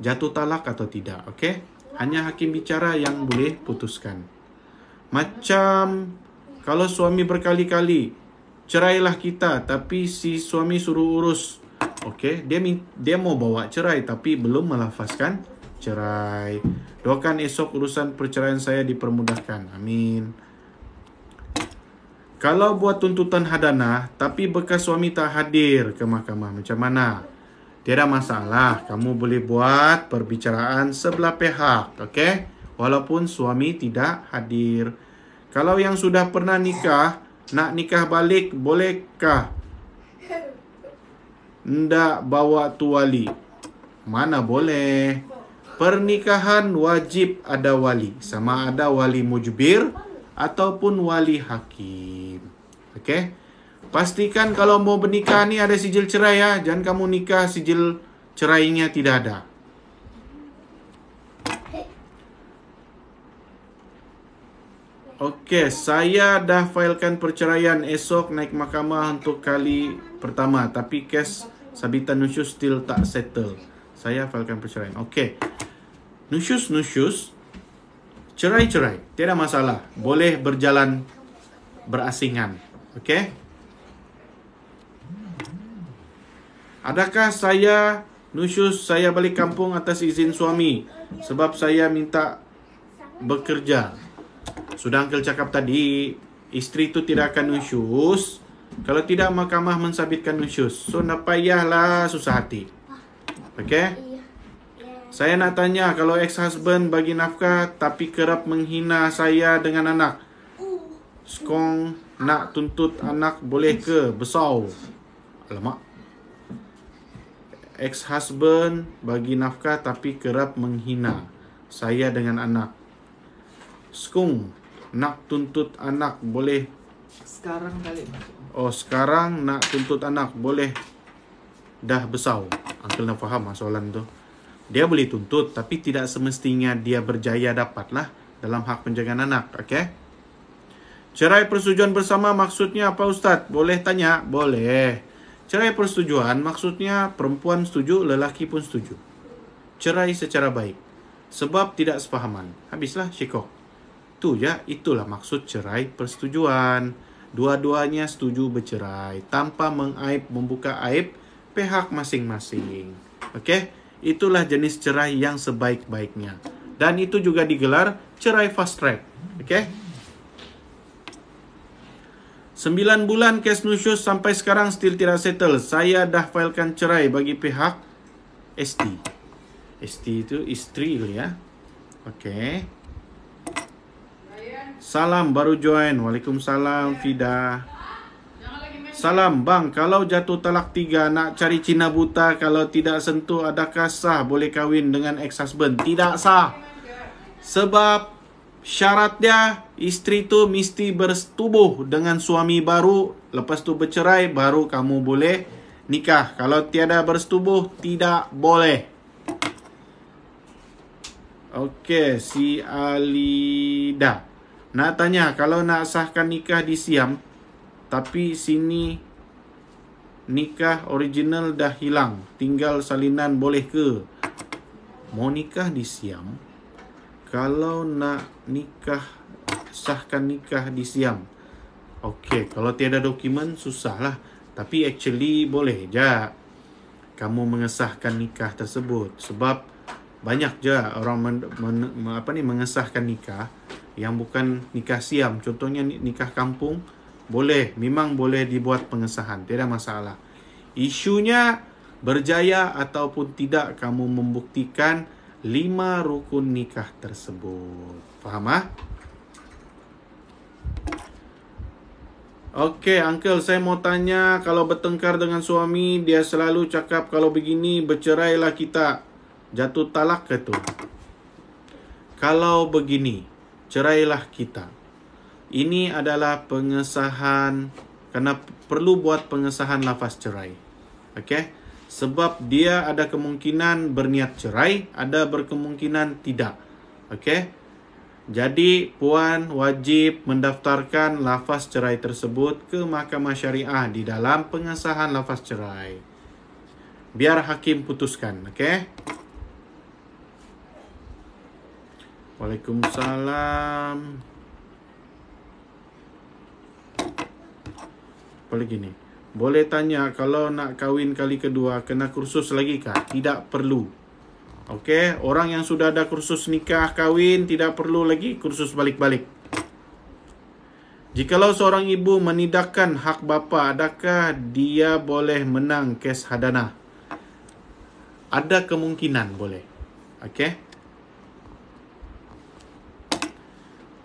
jatuh talak atau tidak? Okey? Hanya hakim bicara yang boleh putuskan. Macam kalau suami berkali-kali, cerailah kita, tapi si suami suruh urus. Okey, dia mau bawa cerai tapi belum melafazkan cerai. Doakan esok urusan perceraian saya dipermudahkan. Amin. Kalau buat tuntutan hadanah tapi bekas suami tak hadir ke mahkamah, macam mana? Tiada masalah, kamu boleh buat perbicaraan sebelah pihak, okey? Walaupun suami tidak hadir. Kalau yang sudah pernah nikah, nak nikah balik, bolehkah? Ndak bawa tu wali. Mana boleh. Pernikahan wajib ada wali. Sama ada wali mujbir ataupun wali hakim. Okey? Pastikan kalau mau bernikah ni ada sijil cerai ya. Jangan kamu nikah sijil cerainya tidak ada. Okey, saya dah filekan perceraian, esok naik mahkamah untuk kali pertama. Tapi kes sabitan nusyus still tak settle. Saya filekan perceraian. Okey. Nusyus, cerai, tiada masalah. Boleh berjalan berasingan. Okey? Adakah saya nusyus saya balik kampung atas izin suami sebab saya minta bekerja? Sudah Uncle cakap tadi, isteri itu tidak akan nusyus kalau tidak mahkamah mensabitkan nusyus. So, nak payahlah susah hati. Okey? Saya nak tanya, kalau ex-husband bagi nafkah tapi kerap menghina saya dengan anak, skong nak tuntut anak boleh ke? Besar. Alamak. Ex-husband bagi nafkah tapi kerap menghina saya dengan anak. Skong nak tuntut anak boleh? Sekarang kali. Oh, sekarang nak tuntut anak boleh? Dah besar. Uncle nak faham soalan tu. Dia boleh tuntut tapi tidak semestinya dia berjaya dapatlah dalam hak penjagaan anak. Okey? Cerai persetujuan bersama maksudnya apa Ustaz? Boleh tanya? Boleh. Cerai persetujuan maksudnya perempuan setuju, lelaki pun setuju. Cerai secara baik. Sebab tidak sepahaman. Habislah syikok. Tu ya, itulah maksud cerai persetujuan. Dua-duanya setuju bercerai tanpa membuka aib pihak masing-masing. Okey? Itulah jenis cerai yang sebaik-baiknya. Dan itu juga digelar cerai fast track. Okey? 9 bulan kes nusyus sampai sekarang still tidak settle. Saya dah filekan cerai bagi pihak ST. ST itu isteri tu ya. Okey. Salam baru join. Waalaikumsalam Fida. Salam bang, kalau jatuh talak 3 nak cari Cina buta, kalau tidak sentuh adakah sah boleh kahwin dengan ex-husband? Tidak sah. Sebab syarat dia, isteri tu mesti bersetubuh dengan suami baru. Lepas tu bercerai, baru kamu boleh nikah. Kalau tiada bersetubuh, tidak boleh. Okey, si Alida nak tanya, kalau nak sahkan nikah di Siam, tapi sini nikah original dah hilang, tinggal salinan, boleh ke? Mau nikah di Siam, kalau nak nikah, sahkan nikah di Siam, okey, kalau tiada dokumen susah lah. Tapi actually boleh je kamu mengesahkan nikah tersebut. Sebab banyak je orang mengesahkan nikah yang bukan nikah Siam. Contohnya nikah kampung, boleh, memang boleh dibuat pengesahan, tidak masalah. Isunya berjaya ataupun tidak kamu membuktikan 5 rukun nikah tersebut. Faham ah? Okey, Uncle, saya mau tanya, kalau bertengkar dengan suami, dia selalu cakap kalau begini, bercerailah kita. Jatuh talak ke tu? Kalau begini, cerailah kita. Ini adalah pengesahan, kerana perlu buat pengesahan lafaz cerai. Okey? Sebab dia ada kemungkinan berniat cerai, ada berkemungkinan tidak. Okey? Jadi, puan wajib mendaftarkan lafaz cerai tersebut ke Mahkamah Syariah di dalam pengesahan lafaz cerai. Biar hakim putuskan, okey? Waalaikumsalam. Apa lagi ni? Boleh tanya, kalau nak kahwin kali kedua, kena kursus lagi kah? Tidak perlu. Okey, orang yang sudah ada kursus nikah kahwin tidak perlu lagi kursus balik-balik. Jikalau seorang ibu menidakkan hak bapa, adakah dia boleh menang kes hadanah? Ada kemungkinan boleh. Okey.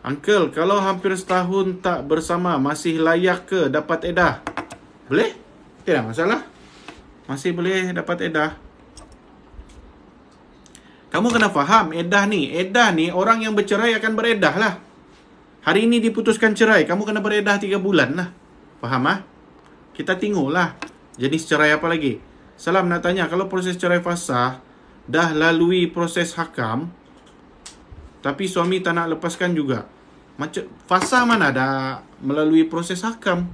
Uncle, kalau hampir setahun tak bersama, masih layak ke dapat edah? Boleh? Tidak masalah. Masih boleh dapat edah. Kamu kena faham, edah ni orang yang bercerai akan beredah lah. Hari ini diputuskan cerai, kamu kena beredah 3 bulan lah. Faham ah? Kita tengoklah jenis cerai apa lagi. Salam nak tanya, kalau proses cerai fasah dah lalui proses hakam, tapi suami tak nak lepaskan juga, macam fasah mana dah melalui proses hakam?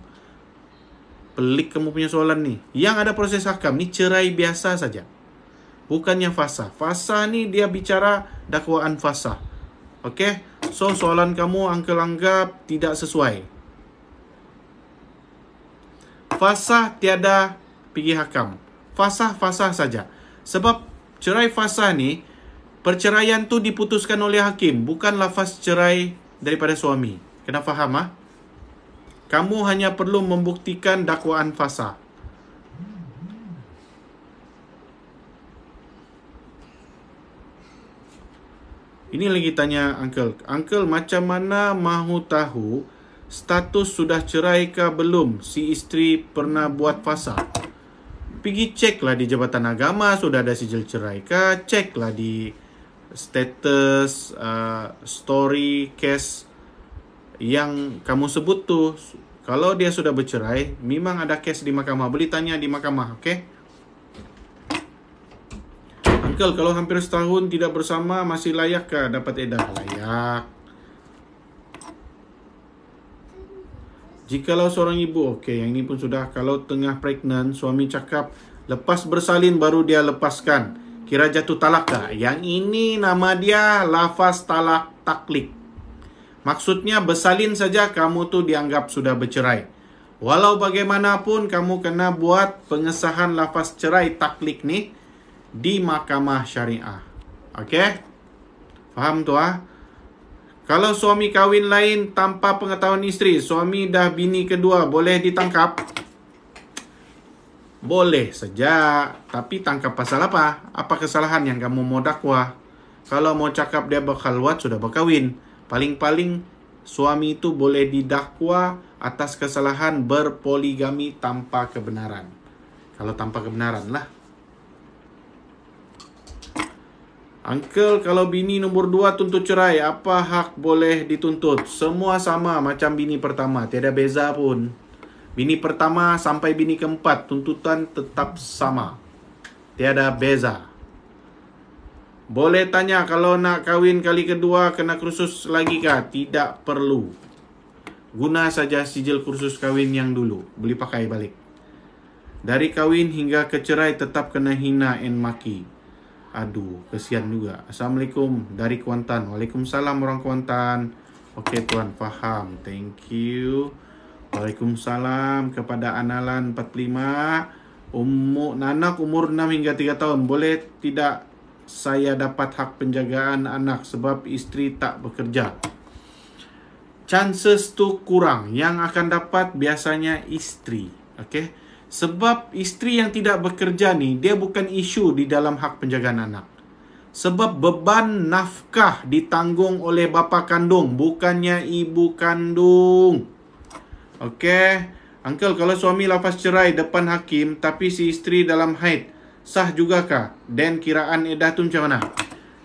Pelik kamu punya soalan ni. Yang ada proses hakam ni cerai biasa saja, bukannya fasah. Fasah ni dia bicara dakwaan fasah. Okey? So, soalan kamu Uncle anggap tidak sesuai. Fasah tiada pergi hakam. Fasah saja. Sebab cerai fasah ni, perceraian tu diputuskan oleh hakim, bukan lafaz cerai daripada suami. Kena faham ah? Kamu hanya perlu membuktikan dakwaan fasah. Ini lagi tanya Uncle. Uncle, macam mana mahu tahu status sudah cerai ke belum si isteri pernah buat fasah? Pergi ceklah di Jabatan Agama sudah ada sijil cerai ke, ceklah di status story case yang kamu sebut tu. Kalau dia sudah bercerai, memang ada case di mahkamah. Boleh tanya di mahkamah, okey? Uncle, kalau hampir setahun tidak bersama, masih layak ke dapat edah? Layak. Jikalau seorang ibu, okey, yang ini pun sudah. Kalau tengah pregnant, suami cakap lepas bersalin baru dia lepaskan, kira jatuh talak ke? Yang ini nama dia lafaz talak taklik. Maksudnya bersalin saja kamu tu dianggap sudah bercerai. Walau bagaimanapun, kamu kena buat pengesahan lafaz cerai taklik ni di Mahkamah Syariah. Okey? Faham tu ah? Kalau suami kahwin lain tanpa pengetahuan isteri, suami dah bini kedua, boleh ditangkap? Boleh saja, tapi tangkap pasal apa? Apa kesalahan yang kamu mau dakwa? Kalau mau cakap dia berkhalwat, sudah berkahwin. Paling-paling suami itu boleh didakwa atas kesalahan berpoligami tanpa kebenaran. Kalau tanpa kebenaran lah. Uncle, kalau bini nombor 2 tuntut cerai, apa hak boleh dituntut? Semua sama macam bini pertama, tiada beza pun. Bini pertama sampai bini keempat, tuntutan tetap sama. Tiada beza. Boleh tanya kalau nak kahwin kali kedua kena kursus lagi kah? Tidak perlu. Guna saja sijil kursus kahwin yang dulu. Boleh pakai balik. Dari kahwin hingga ke cerai tetap kena hina and maki. Aduh, kesian juga. Assalamualaikum dari Kuantan. Waalaikumsalam orang Kuantan. Okey tuan, faham. Thank you. Waalaikumsalam kepada Analan 45. Anak umur 6 hingga 3 tahun. Boleh tidak saya dapat hak penjagaan anak sebab isteri tak bekerja? Chances tu kurang. Yang akan dapat biasanya isteri. Okey. Sebab isteri yang tidak bekerja ni, dia bukan isu di dalam hak penjagaan anak. Sebab beban nafkah ditanggung oleh bapa kandung, bukannya ibu kandung. Okey. Uncle, kalau suami lafaz cerai depan hakim, tapi si isteri dalam haid, sah jugakah? Dan kiraan edah tu macam mana?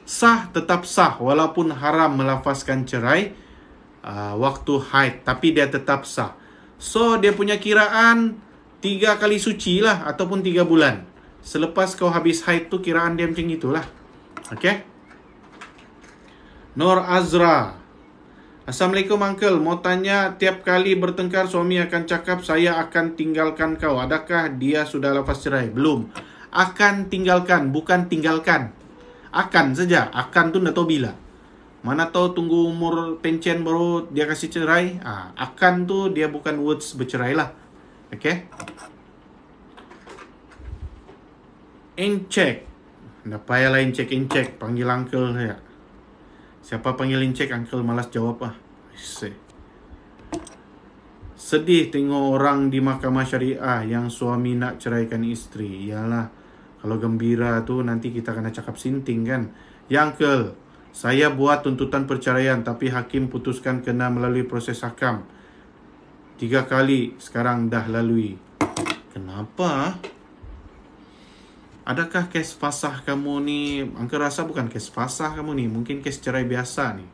Sah, tetap sah. Walaupun haram melafazkan cerai waktu haid, tapi dia tetap sah. So, dia punya kiraan 3 kali suci lah, ataupun 3 bulan. Selepas kau habis haid tu, kiraan dia macam itulah. Okay? Nur Azra. Assalamualaikum Uncle. Mau tanya, tiap kali bertengkar suami akan cakap, saya akan tinggalkan kau. Adakah dia sudah lafaz cerai? Belum. Akan tinggalkan, bukan tinggalkan. Akan saja. Akan tu tak tahu bila. Mana tahu tunggu umur pencen baru dia kasih cerai. Akan tu dia bukan words bercerai lah. Okay. Encek. Dah payahlah encek. Panggil uncle saya. Siapa panggil encek, uncle malas jawab lah. Sedih tengok orang di mahkamah syariah yang suami nak ceraikan isteri. Yalah, kalau gembira tu nanti kita kena cakap sinting kan. Ya uncle, saya buat tuntutan perceraian tapi hakim putuskan kena melalui proses hakam. 3 kali sekarang dah lalui. Kenapa? Adakah kes fasah kamu ni? Angka rasa bukan kes fasah kamu ni. Mungkin kes cerai biasa ni.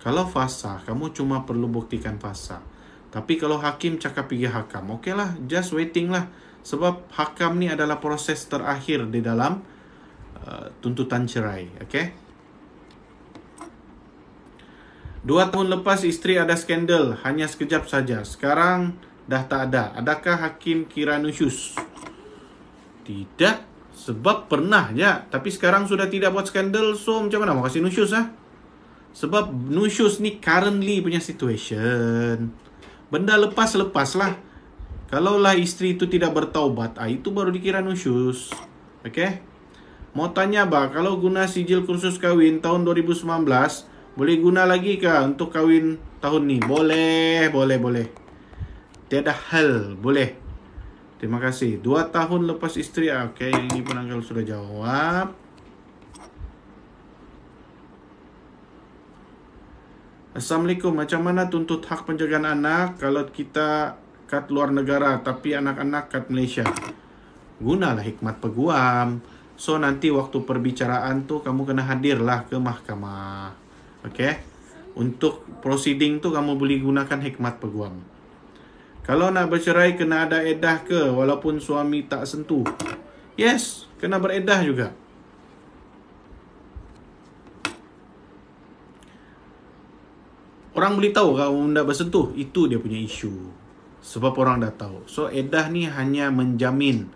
Kalau fasah, kamu cuma perlu buktikan fasah. Tapi kalau hakim cakap pergi hakam, okey lah, just waiting lah. Sebab hakam ni adalah proses terakhir di dalam tuntutan cerai. Okay? 2 tahun lepas isteri ada skandal, hanya sekejap saja. Sekarang dah tak ada. Adakah hakim kira nusyus? Tidak, sebab pernah je. Tapi sekarang sudah tidak buat skandal, so macam mana mau kasih nusyus lah? Sebab nusyus ni currently punya situation. Benda lepas-lepas lah. Kalaulah isteri itu tidak bertaubat, itu baru dikira nusyus. Okay? Mau tanya bah, kalau guna sijil kursus kahwin tahun 2019, boleh guna lagi kah untuk kahwin tahun ni? Boleh. Tiada hal, boleh. Terima kasih. 2 tahun lepas isteri. Okey, ini pun uncle sudah jawab. Assalamualaikum. Macam mana tuntut hak penjagaan anak kalau kita kat luar negara tapi anak-anak kat Malaysia? Gunalah hikmat peguam. So nanti waktu perbicaraan tu kamu kena hadirlah ke mahkamah. Okey. Untuk proceeding tu kamu boleh gunakan hikmat peguam. Kalau nak bercerai kena ada edah ke walaupun suami tak sentuh? Yes, kena beredah juga. Orang boleh tahu kalau tidak bersentuh, itu dia punya isu. Sebab orang dah tahu. So edah ni hanya menjamin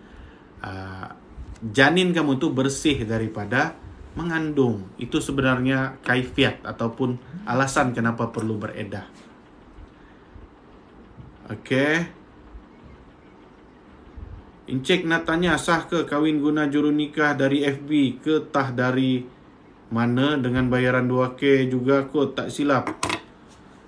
janin kamu tu bersih daripada mengandung. Itu sebenarnya kaifiat ataupun alasan kenapa perlu beredah. Okey. Encik nak tanya, sah ke kahwin guna juru nikah dari FB ke tah dari mana dengan bayaran 2K juga kot, tak silap.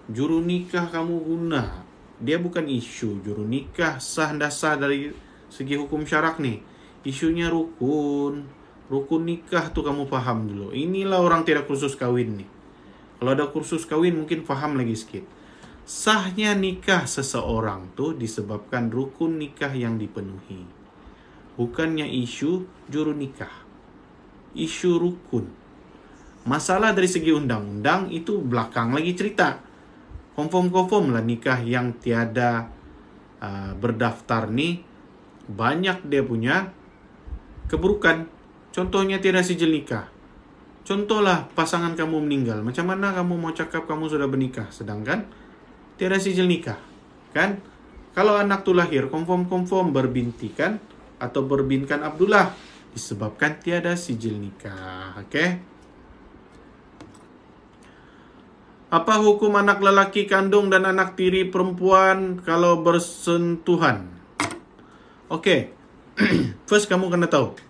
Juru nikah kamu guna, dia bukan isu. Juru nikah sah dan sah dari segi hukum syarak ni. Isunya rukun. Rukun nikah tu kamu faham dulu. Inilah orang tidak kursus kahwin ni. Kalau ada kursus kahwin mungkin faham lagi sikit. Sahnya nikah seseorang tu disebabkan rukun nikah yang dipenuhi. Bukannya isu juru nikah. Isu rukun. Masalah dari segi undang-undang itu belakang lagi cerita. Confirm lah nikah yang tiada berdaftar ni banyak dia punya keburukan. Contohnya tiada sijil nikah. Contohlah pasangan kamu meninggal. Macam mana kamu mau cakap kamu sudah bernikah sedangkan tiada sijil nikah? Kan? Kalau anak tu lahir confirm berbinti kan? Atau berbinkan Abdullah disebabkan tiada sijil nikah. Okey? Apa hukum anak lelaki kandung dan anak tiri perempuan kalau bersentuhan? Okey. First kamu kena tahu.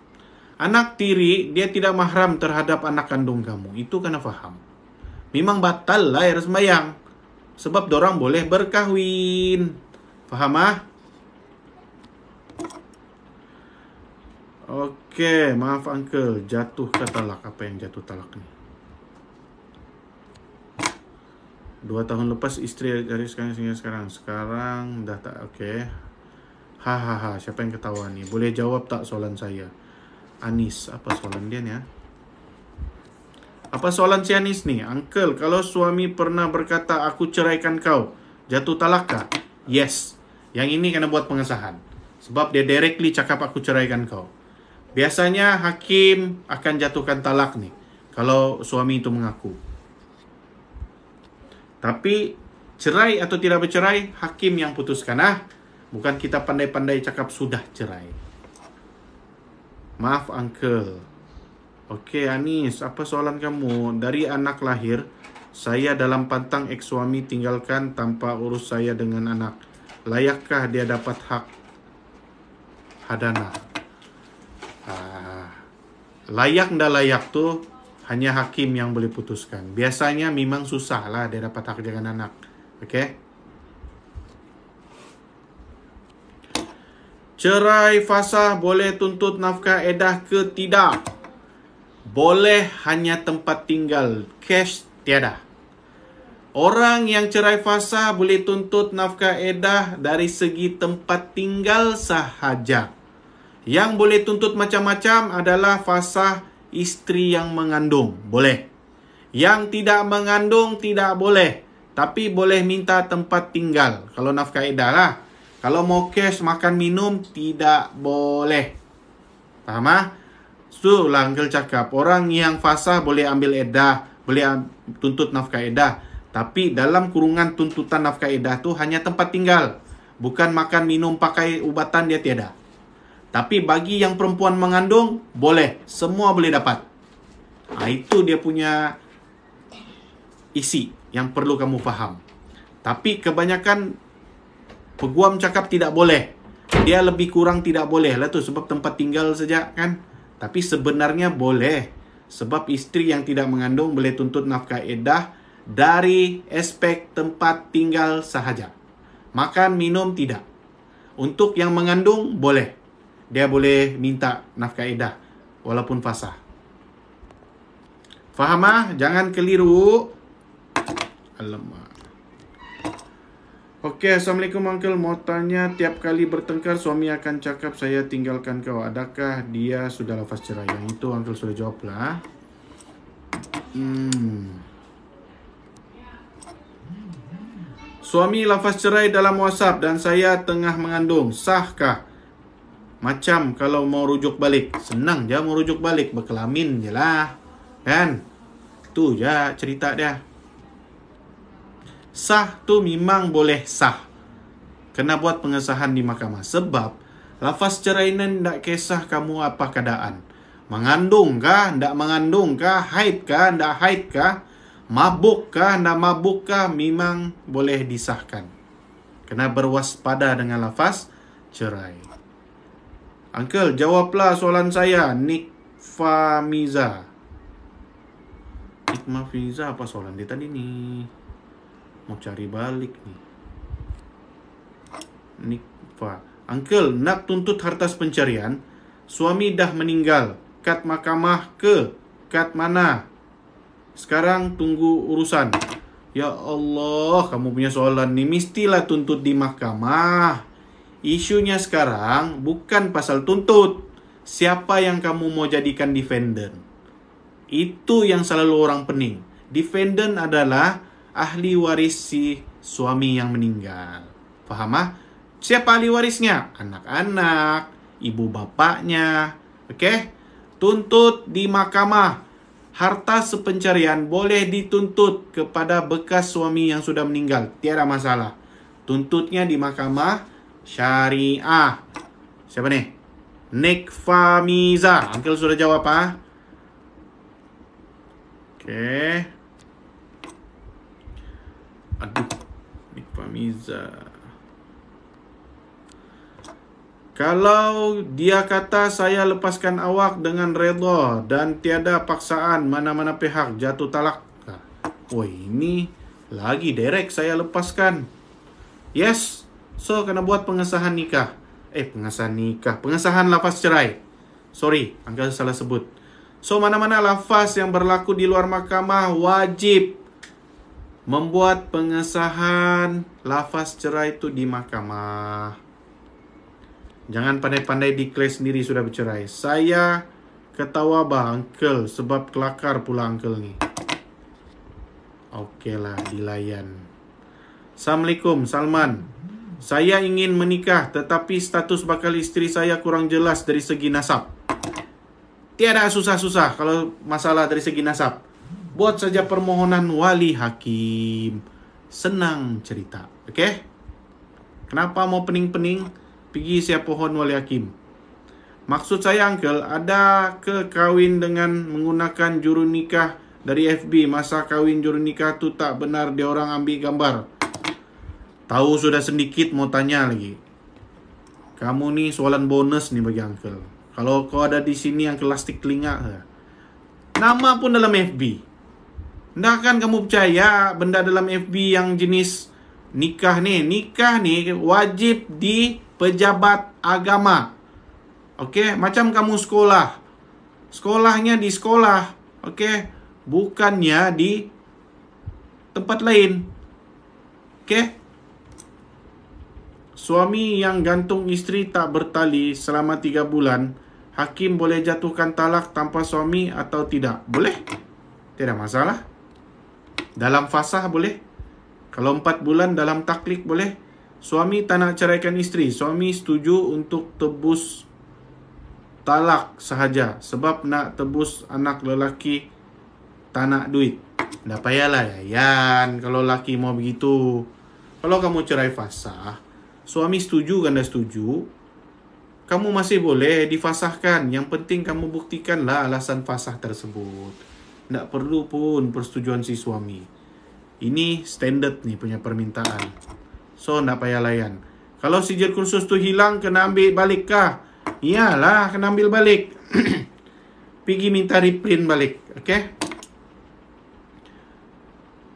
Anak tiri, dia tidak mahram terhadap anak kandung kamu. Itu kena faham. Memang batal lah air sembahyang. Sebab dorang boleh berkahwin. Faham ah? Okey, maaf uncle. Jatuh ke talak. Apa yang jatuh talak ni? 2 tahun lepas isteri dari sekarang. Sekarang dah tak. Okey. Hahaha. Siapa yang ketawa ni? Boleh jawab tak soalan saya? Anis, apa soalan dia ni ya? Apa soalan si Anis ni? Uncle, kalau suami pernah berkata aku ceraikan kau, jatuh talak kah? Yes. Yang ini kena buat pengesahan. Sebab dia directly cakap aku ceraikan kau. Biasanya hakim akan jatuhkan talak ni kalau suami itu mengaku. Tapi cerai atau tidak bercerai, hakim yang putuskan ah. Bukan kita pandai-pandai cakap sudah cerai. Maaf uncle. Okey Anis, apa soalan kamu? Dari anak lahir, saya dalam pantang ex suami tinggalkan tanpa urus saya dengan anak. Layakkah dia dapat hak hadana? Layak ndak layak tu hanya hakim yang boleh putuskan. Biasanya memang susah lah dia dapat hak dengan anak. Okey? Cerai fasah boleh tuntut nafkah edah ke tidak? Boleh, hanya tempat tinggal. Cash tiada. Orang yang cerai fasah boleh tuntut nafkah edah dari segi tempat tinggal sahaja. Yang boleh tuntut macam-macam adalah fasah isteri yang mengandung. Boleh. Yang tidak mengandung tidak boleh. Tapi boleh minta tempat tinggal. Kalau nafkah edah lah. Kalau mau cash, makan, minum, tidak boleh. Faham ah? Itulah uncle cakap. Orang yang fasah boleh ambil edah. Boleh tuntut nafkah edah. Tapi dalam kurungan tuntutan nafkah edah tu hanya tempat tinggal. Bukan makan, minum, pakai ubatan dia tiada. Tapi bagi yang perempuan mengandung, boleh. Semua boleh dapat. Itu dia punya isi yang perlu kamu faham. Tapi kebanyakan peguam cakap tidak boleh. Dia lebih kurang tidak boleh lah tu sebab tempat tinggal saja kan. Tapi sebenarnya boleh. Sebab isteri yang tidak mengandung boleh tuntut nafkah edah dari aspek tempat tinggal sahaja. Makan, minum tidak. Untuk yang mengandung boleh. Dia boleh minta nafkah edah walaupun fasah. Faham ah? Jangan keliru. Alamak. Okey, Assalamualaikum uncle. Mau tanya, tiap kali bertengkar suami akan cakap saya tinggalkan kau. Adakah dia sudah lafaz cerai? Yang itu uncle sudah jawab lah. Suami lafaz cerai dalam WhatsApp dan saya tengah mengandung. Sahkah? Macam kalau mau rujuk balik. Senang je mau rujuk balik. Berkelamin je lah. Kan? Tu je cerita dia. Sah tu memang boleh sah. Kena buat pengesahan di mahkamah. Sebab lafaz cerai ni tak kisah kamu apa keadaan. Mengandung kah? Tak mengandung kah? Haid kah? Tak haid kah? Mabuk kah? Tak mabuk kah? Memang boleh disahkan. Kena berwaspada dengan lafaz cerai. Uncle, jawablah soalan saya. Nikfa Miza. Nikma Fiza, apa soalan dia tadi ni? Mau cari balik ni. Nikfa. Uncle, nak tuntut hartas pencarian. Suami dah meninggal. Kad mahkamah ke? Kad mana? Sekarang tunggu urusan. Ya Allah, kamu punya soalan ni mestilah tuntut di mahkamah. Isunya sekarang bukan pasal tuntut. Siapa yang kamu mau jadikan defendant? Itu yang selalu orang pening. Defendant adalah ahli waris si suami yang meninggal. Faham ah? Siapa ahli warisnya? Anak-anak, ibu bapaknya. Okey? Tuntut di mahkamah. harta sepencarian boleh dituntut kepada bekas suami yang sudah meninggal. Tiada masalah. Tuntutnya di mahkamah syariah. Siapa nih? Nik Famiza. Uncle sudah jawab Oke. Aduh, Nik Famiza. Kalau dia kata saya lepaskan awak dengan redha dan tiada paksaan mana-mana pihak, jatuh talak. Wah, ini lagi direct saya lepaskan. Yes. So, kena buat pengesahan nikah. Pengesahan lafaz cerai. Sorry, Uncle salah sebut. So, mana-mana lafaz yang berlaku di luar mahkamah wajib membuat pengesahan lafaz cerai itu di mahkamah. Jangan pandai-pandai declare sendiri sudah bercerai. Saya ketawa Uncle sebab kelakar pula Uncle ni. Okeylah, dilayan. Assalamualaikum, Salman. Saya ingin menikah tetapi status bakal isteri saya kurang jelas dari segi nasab. Tiada susah-susah kalau masalah dari segi nasab. Buat saja permohonan wali hakim. Senang cerita. Okey? Kenapa mau pening-pening? Pergi siap pohon wali hakim. Maksud saya Uncle, ada ke kahwin dengan menggunakan juru nikah dari FB. Masa kahwin juru nikah tu tak benar dia orang ambil gambar. Tahu sudah sedikit mau tanya lagi. Kamu ni soalan bonus ni bagi Uncle. Kalau kau ada di sini Uncle lastik telinga. Nama pun dalam FB. Nggak kan kamu percaya benda dalam FB yang jenis nikah ni wajib di pejabat agama. Okey, macam kamu sekolah. Sekolahnya di sekolah, okey, bukannya di tempat lain. Okey. Suami yang gantung isteri tak bertali selama 3 bulan, hakim boleh jatuhkan talak tanpa suami atau tidak? Boleh. Tidak masalah. Dalam fasah boleh. Kalau 4 bulan dalam taklik boleh. Suami tak nak ceraikan isteri. Suami setuju untuk tebus talak sahaja. Sebab nak tebus anak lelaki tak nak duit. Dah payahlah Yan kalau lelaki mau begitu. Kalau kamu cerai fasah, suami setuju kan dah setuju, kamu masih boleh difasahkan. Yang penting kamu buktikanlah alasan fasah tersebut. Tak perlu pun persetujuan si suami. Ini standard ni punya permintaan. So, nak payah layan. Kalau sijil kursus tu hilang, kena ambil balik kah? Iyalah, kena ambil balik. Pergi minta reprint balik. Okay?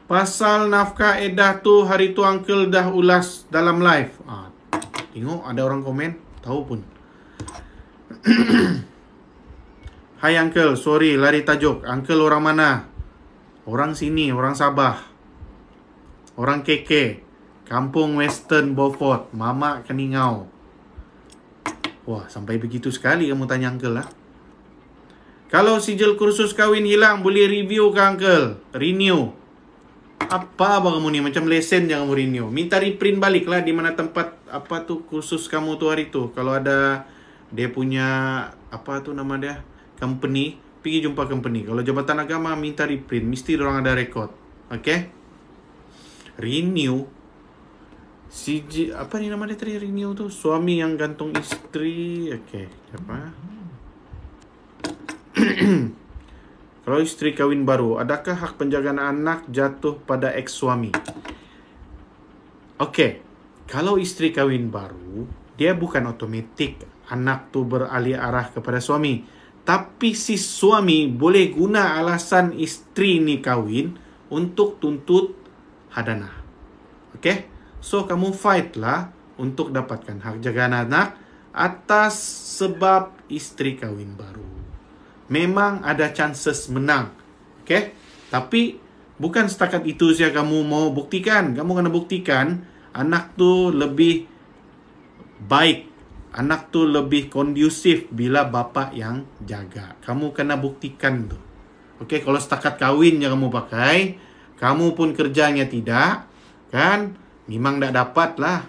Pasal nafkah edah tu, hari tu Uncle dah ulas dalam live. Tengok, ada orang komen. Tahu pun. Hai Uncle, sorry, lari tajuk. Uncle orang mana? Orang sini, orang Sabah. Orang KK. Kampung Western Beaufort, Mamak Keningau. Wah, sampai begitu sekali kamu tanya Uncle lah. Kalau sijil kursus kahwin hilang, boleh review ke Uncle? Renew. Apa kamu ni? Macam lesen jangan kamu renew. Minta reprint balik lah di mana tempat apa tu kursus kamu tu hari tu. Kalau ada dia punya apa tu nama dia? Company, pergi jumpa company. Kalau Jabatan Agama minta reprint, mesti orang ada rekod. Okay? Renew. Apa ni nama dia tadi renew tu? Suami yang gantung isteri. Okey, apa? Kalau isteri kahwin baru, adakah hak penjagaan anak jatuh pada ex suami? Okey. Kalau isteri kahwin baru, dia bukan otomatik anak tu beralih arah kepada suami. Tapi si suami boleh guna alasan isteri ni kahwin untuk tuntut hadanah. Okey? So, kamu fight lah untuk dapatkan hak jagaan anak atas sebab isteri kahwin baru. Memang ada chances menang. Okay? Tapi, bukan setakat itu saja kamu mau buktikan. Kamu kena buktikan anak tu lebih baik. Anak tu lebih kondusif bila bapa yang jaga. Kamu kena buktikan tu. Okay? Kalau setakat kahwin yang kamu pakai, kamu pun kerjanya tidak, kan? Memang tak dapat lah.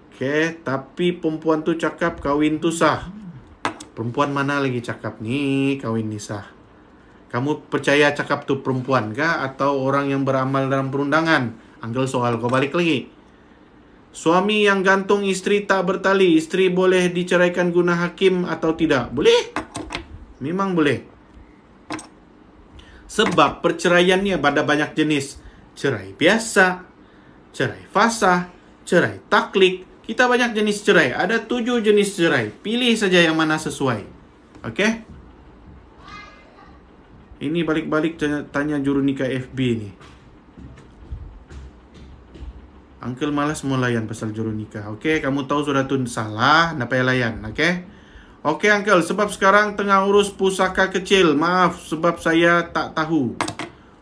Okay, tapi perempuan tu cakap kahwin tu sah. Perempuan mana lagi cakap nih kawin Nisa? Kamu percaya cakap tuh perempuan kah atau orang yang beramal dalam perundangan? Uncle soal kau balik lagi. Suami yang gantung istri tak bertali, istri boleh diceraikan guna hakim atau tidak? Boleh. Memang boleh. Sebab perceraiannya ada banyak jenis. Cerai biasa, cerai fasah, cerai taklik. Kita banyak jenis cerai. Ada 7 jenis cerai. Pilih saja yang mana sesuai. Oke? Ini balik-balik tanya juru nikah FB nih. Uncle malas mau layan pasal juru nikah. Oke, kamu tahu sudah tuh salah, nak payah layan. Oke? Oke, Uncle, sebab sekarang tengah urus pusaka kecil. Maaf, sebab saya tak tahu.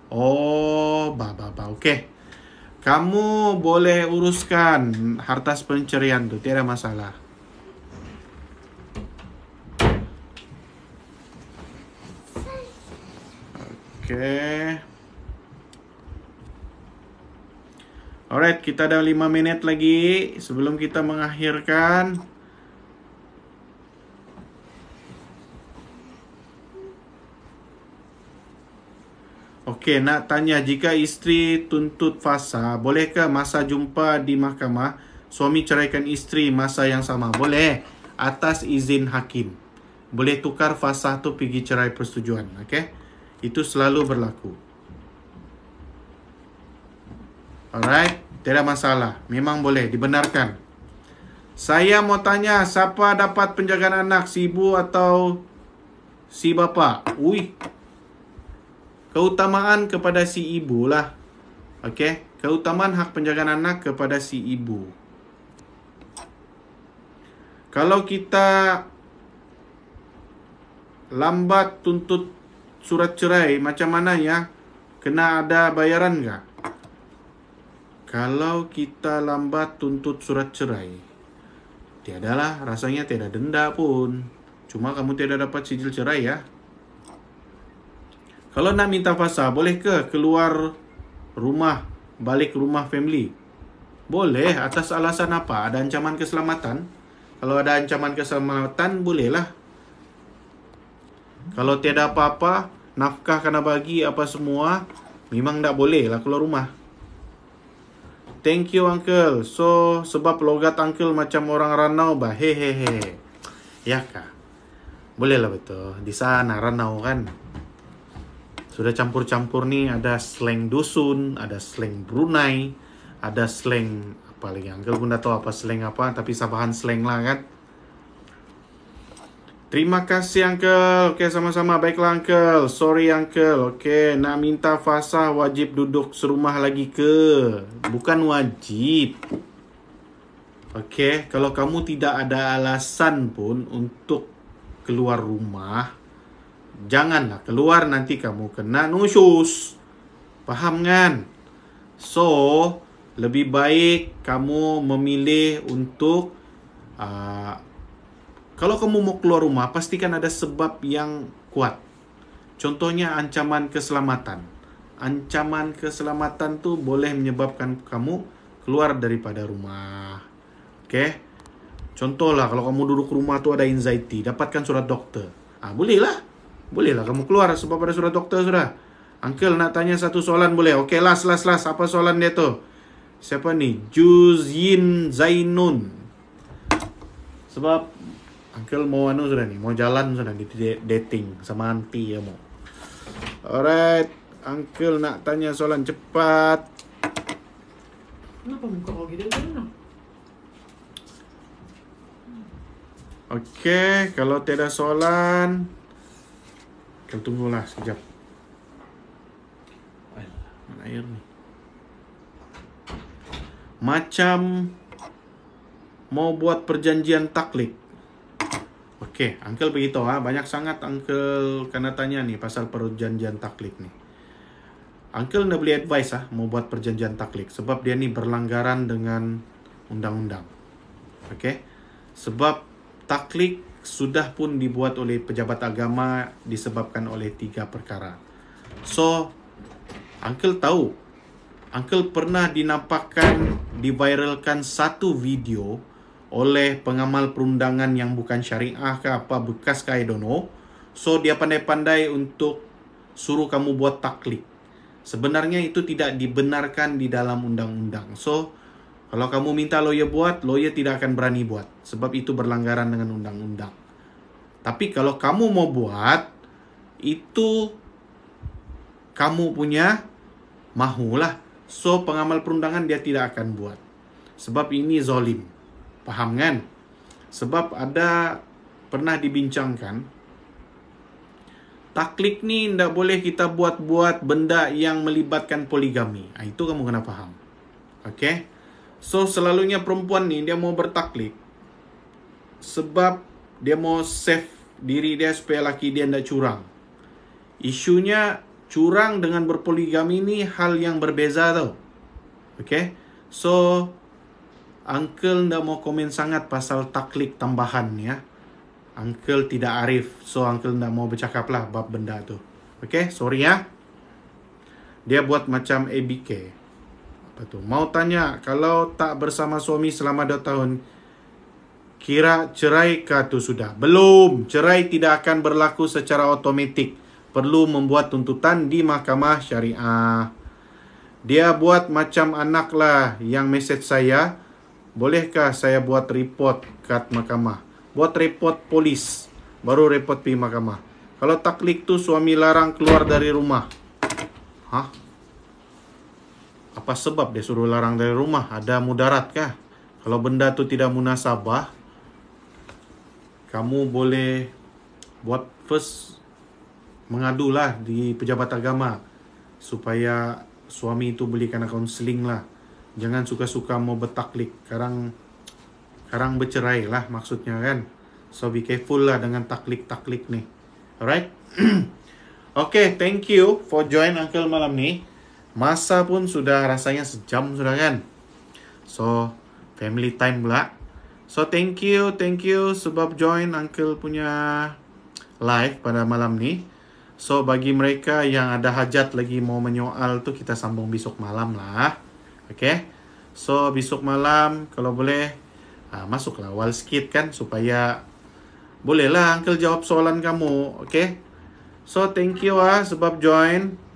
Oh, oke. Kamu boleh uruskan harta pencerian tuh, tiada masalah. Oke. Alright, kita ada 5 menit lagi sebelum kita mengakhirkan. Oke, nak tanya, jika istri tuntut fasa, bolehkah masa jumpa di mahkamah suami ceraikan istri masa yang sama? Boleh, atas izin hakim. Boleh tukar fasa tu pergi cerai persetujuan. Oke, itu selalu berlaku. Alright, tidak masalah. Memang boleh, dibenarkan. Saya mau tanya, siapa dapat penjagaan anak, si ibu atau si bapa? Keutamaan kepada si ibu lah. Okey, keutamaan hak penjagaan anak kepada si ibu. Kalau kita lambat tuntut surat cerai, macam mana ya? Kena ada bayaran enggak? Kalau kita lambat tuntut surat cerai, tiadalah, rasanya tiada denda pun. Cuma kamu tidak dapat sijil cerai ya. Kalau nak minta fasa, boleh ke keluar rumah, balik rumah family? Boleh, atas alasan apa? Ada ancaman keselamatan? Kalau ada ancaman keselamatan, bolehlah. Kalau tiada apa-apa, nafkah kena bagi apa semua, memang tak boleh lah keluar rumah. Thank you, Uncle. So, sebab logat Uncle macam orang Ranau, bah. Hehehe. Ya kah? Boleh lah betul. Di sana Ranau kan. Sudah campur-campur nih. Ada slang dusun, ada slang Brunei, ada slang apa lagi. Uncle pun tak tahu apa slang apa, tapi sabahan slang lah kan. Terima kasih Uncle. Oke, sama-sama. Baiklah Uncle. Sorry Uncle. Oke, nak minta fasa wajib duduk serumah lagi ke? Bukan wajib. Oke, kalau kamu tidak ada alasan pun untuk keluar rumah, janganlah keluar, nanti kamu kena nusyus. Paham kan? So, lebih baik kamu memilih untuk kalau kamu mau keluar rumah, pastikan ada sebab yang kuat. Contohnya ancaman keselamatan. Ancaman keselamatan tu boleh menyebabkan kamu keluar daripada rumah. Oke? Contohlah kalau kamu duduk rumah tu ada anxiety, dapatkan surat doktor. Bolehlah. Bolehlah kamu keluar sebab ada surat doktor sudah. Uncle nak tanya satu soalan boleh? Oke, last. Apa soalan dia tu? Siapa ni? Juzyin Zainun. Sebab Uncle mau sudah nih, mau jalan sudah di dating sama auntie ya mau. Alright, Uncle nak tanya soalan cepat. Kenapa muka kau gitu kan? Oke, kalau tiada soalan, Uncle tunggulah sekejap. Mana air nih? Macam mau buat perjanjian taklik. Oke, Uncle begitu banyak sangat Uncle kena tanya nih pasal perjanjian taklik nih. Uncle nak beli advice mau buat perjanjian taklik sebab dia ni berlanggaran dengan undang-undang. Oke. Sebab taklik sudah pun dibuat oleh pejabat agama disebabkan oleh 3 perkara. So, Uncle tahu, Uncle pernah dinampakkan, diviralkan satu video oleh pengamal perundangan yang bukan syariah ke apa bekas ke I don't know. So dia pandai-pandai untuk suruh kamu buat taklid. Sebenarnya itu tidak dibenarkan di dalam undang-undang. So kalau kamu minta lawyer buat, lawyer tidak akan berani buat. Sebab itu berlanggaran dengan undang-undang. Tapi kalau kamu mau buat, itu kamu punya mahulah. So pengamal perundangan dia tidak akan buat. Sebab ini zolim. Paham kan? Sebab ada pernah dibincangkan, taklid ni tidak boleh kita buat-buat benda yang melibatkan poligami. Itu kamu kena paham. Okay? So selalunya perempuan ni dia mau bertaklid sebab dia mau save diri dia supaya laki dia tidak curang. Isunya curang dengan berpoligami ni hal yang berbeza tau. Okay? So Uncle tidak mau komen sangat pasal taklid tambahan ya. Uncle tidak arif. So Uncle tidak mau bercakap lah bab benda tu. Okay? Sorry ya. Dia buat macam ABK. Apa tu? Mau tanya, kalau tak bersama suami selama 2 tahun, kira cerai kah tu sudah? Belum. Cerai tidak akan berlaku secara otomatik. Perlu membuat tuntutan di mahkamah syariah. Dia buat macam anak lah yang mesej saya. Bolehkah saya buat report kat mahkamah? Buat report polis. Baru report pergi mahkamah. Kalau taklid tu suami larang keluar dari rumah. Hah? Apa sebab dia suruh larang dari rumah? Ada mudarat kah? Kalau benda tu tidak munasabah, kamu boleh buat first mengadulah di pejabat agama supaya suami itu belikan kaunseling lah. Jangan suka-suka mau bertaklid. Karang bercerai lah maksudnya kan. So be careful lah dengan taklid-taklid ni. Alright? Okay, thank you for join Uncle malam ni. Masa pun sudah rasanya sejam sudah kan. So, family time pula. So, thank you sebab join Uncle punya live pada malam ni. So, bagi mereka yang ada hajat lagi mau menyoal tu, kita sambung besok malam lah. Okay? So, besok malam kalau boleh masuklah awal sikit kan supaya bolehlah Uncle jawab soalan kamu. Okay? So, thank you sebab join.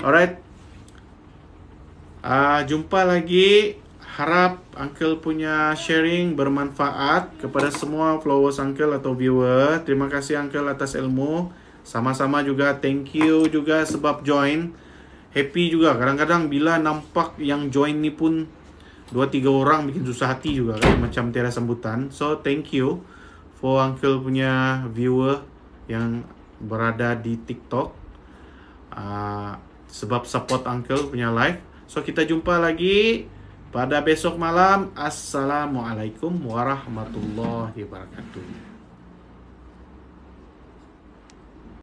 Alright. Jumpa lagi. Harap Uncle punya sharing bermanfaat kepada semua followers Uncle atau viewer. Terima kasih Uncle atas ilmu. Sama-sama juga thank you juga sebab join. Happy juga. Kadang-kadang bila nampak yang join ni pun 2-3 orang bikin susah hati juga kan. Macam tiada sambutan. So thank you for Uncle punya viewer yang berada di TikTok. Sebab support Uncle punya live. So kita jumpa lagi pada besok malam. Assalamualaikum warahmatullahi wabarakatuh.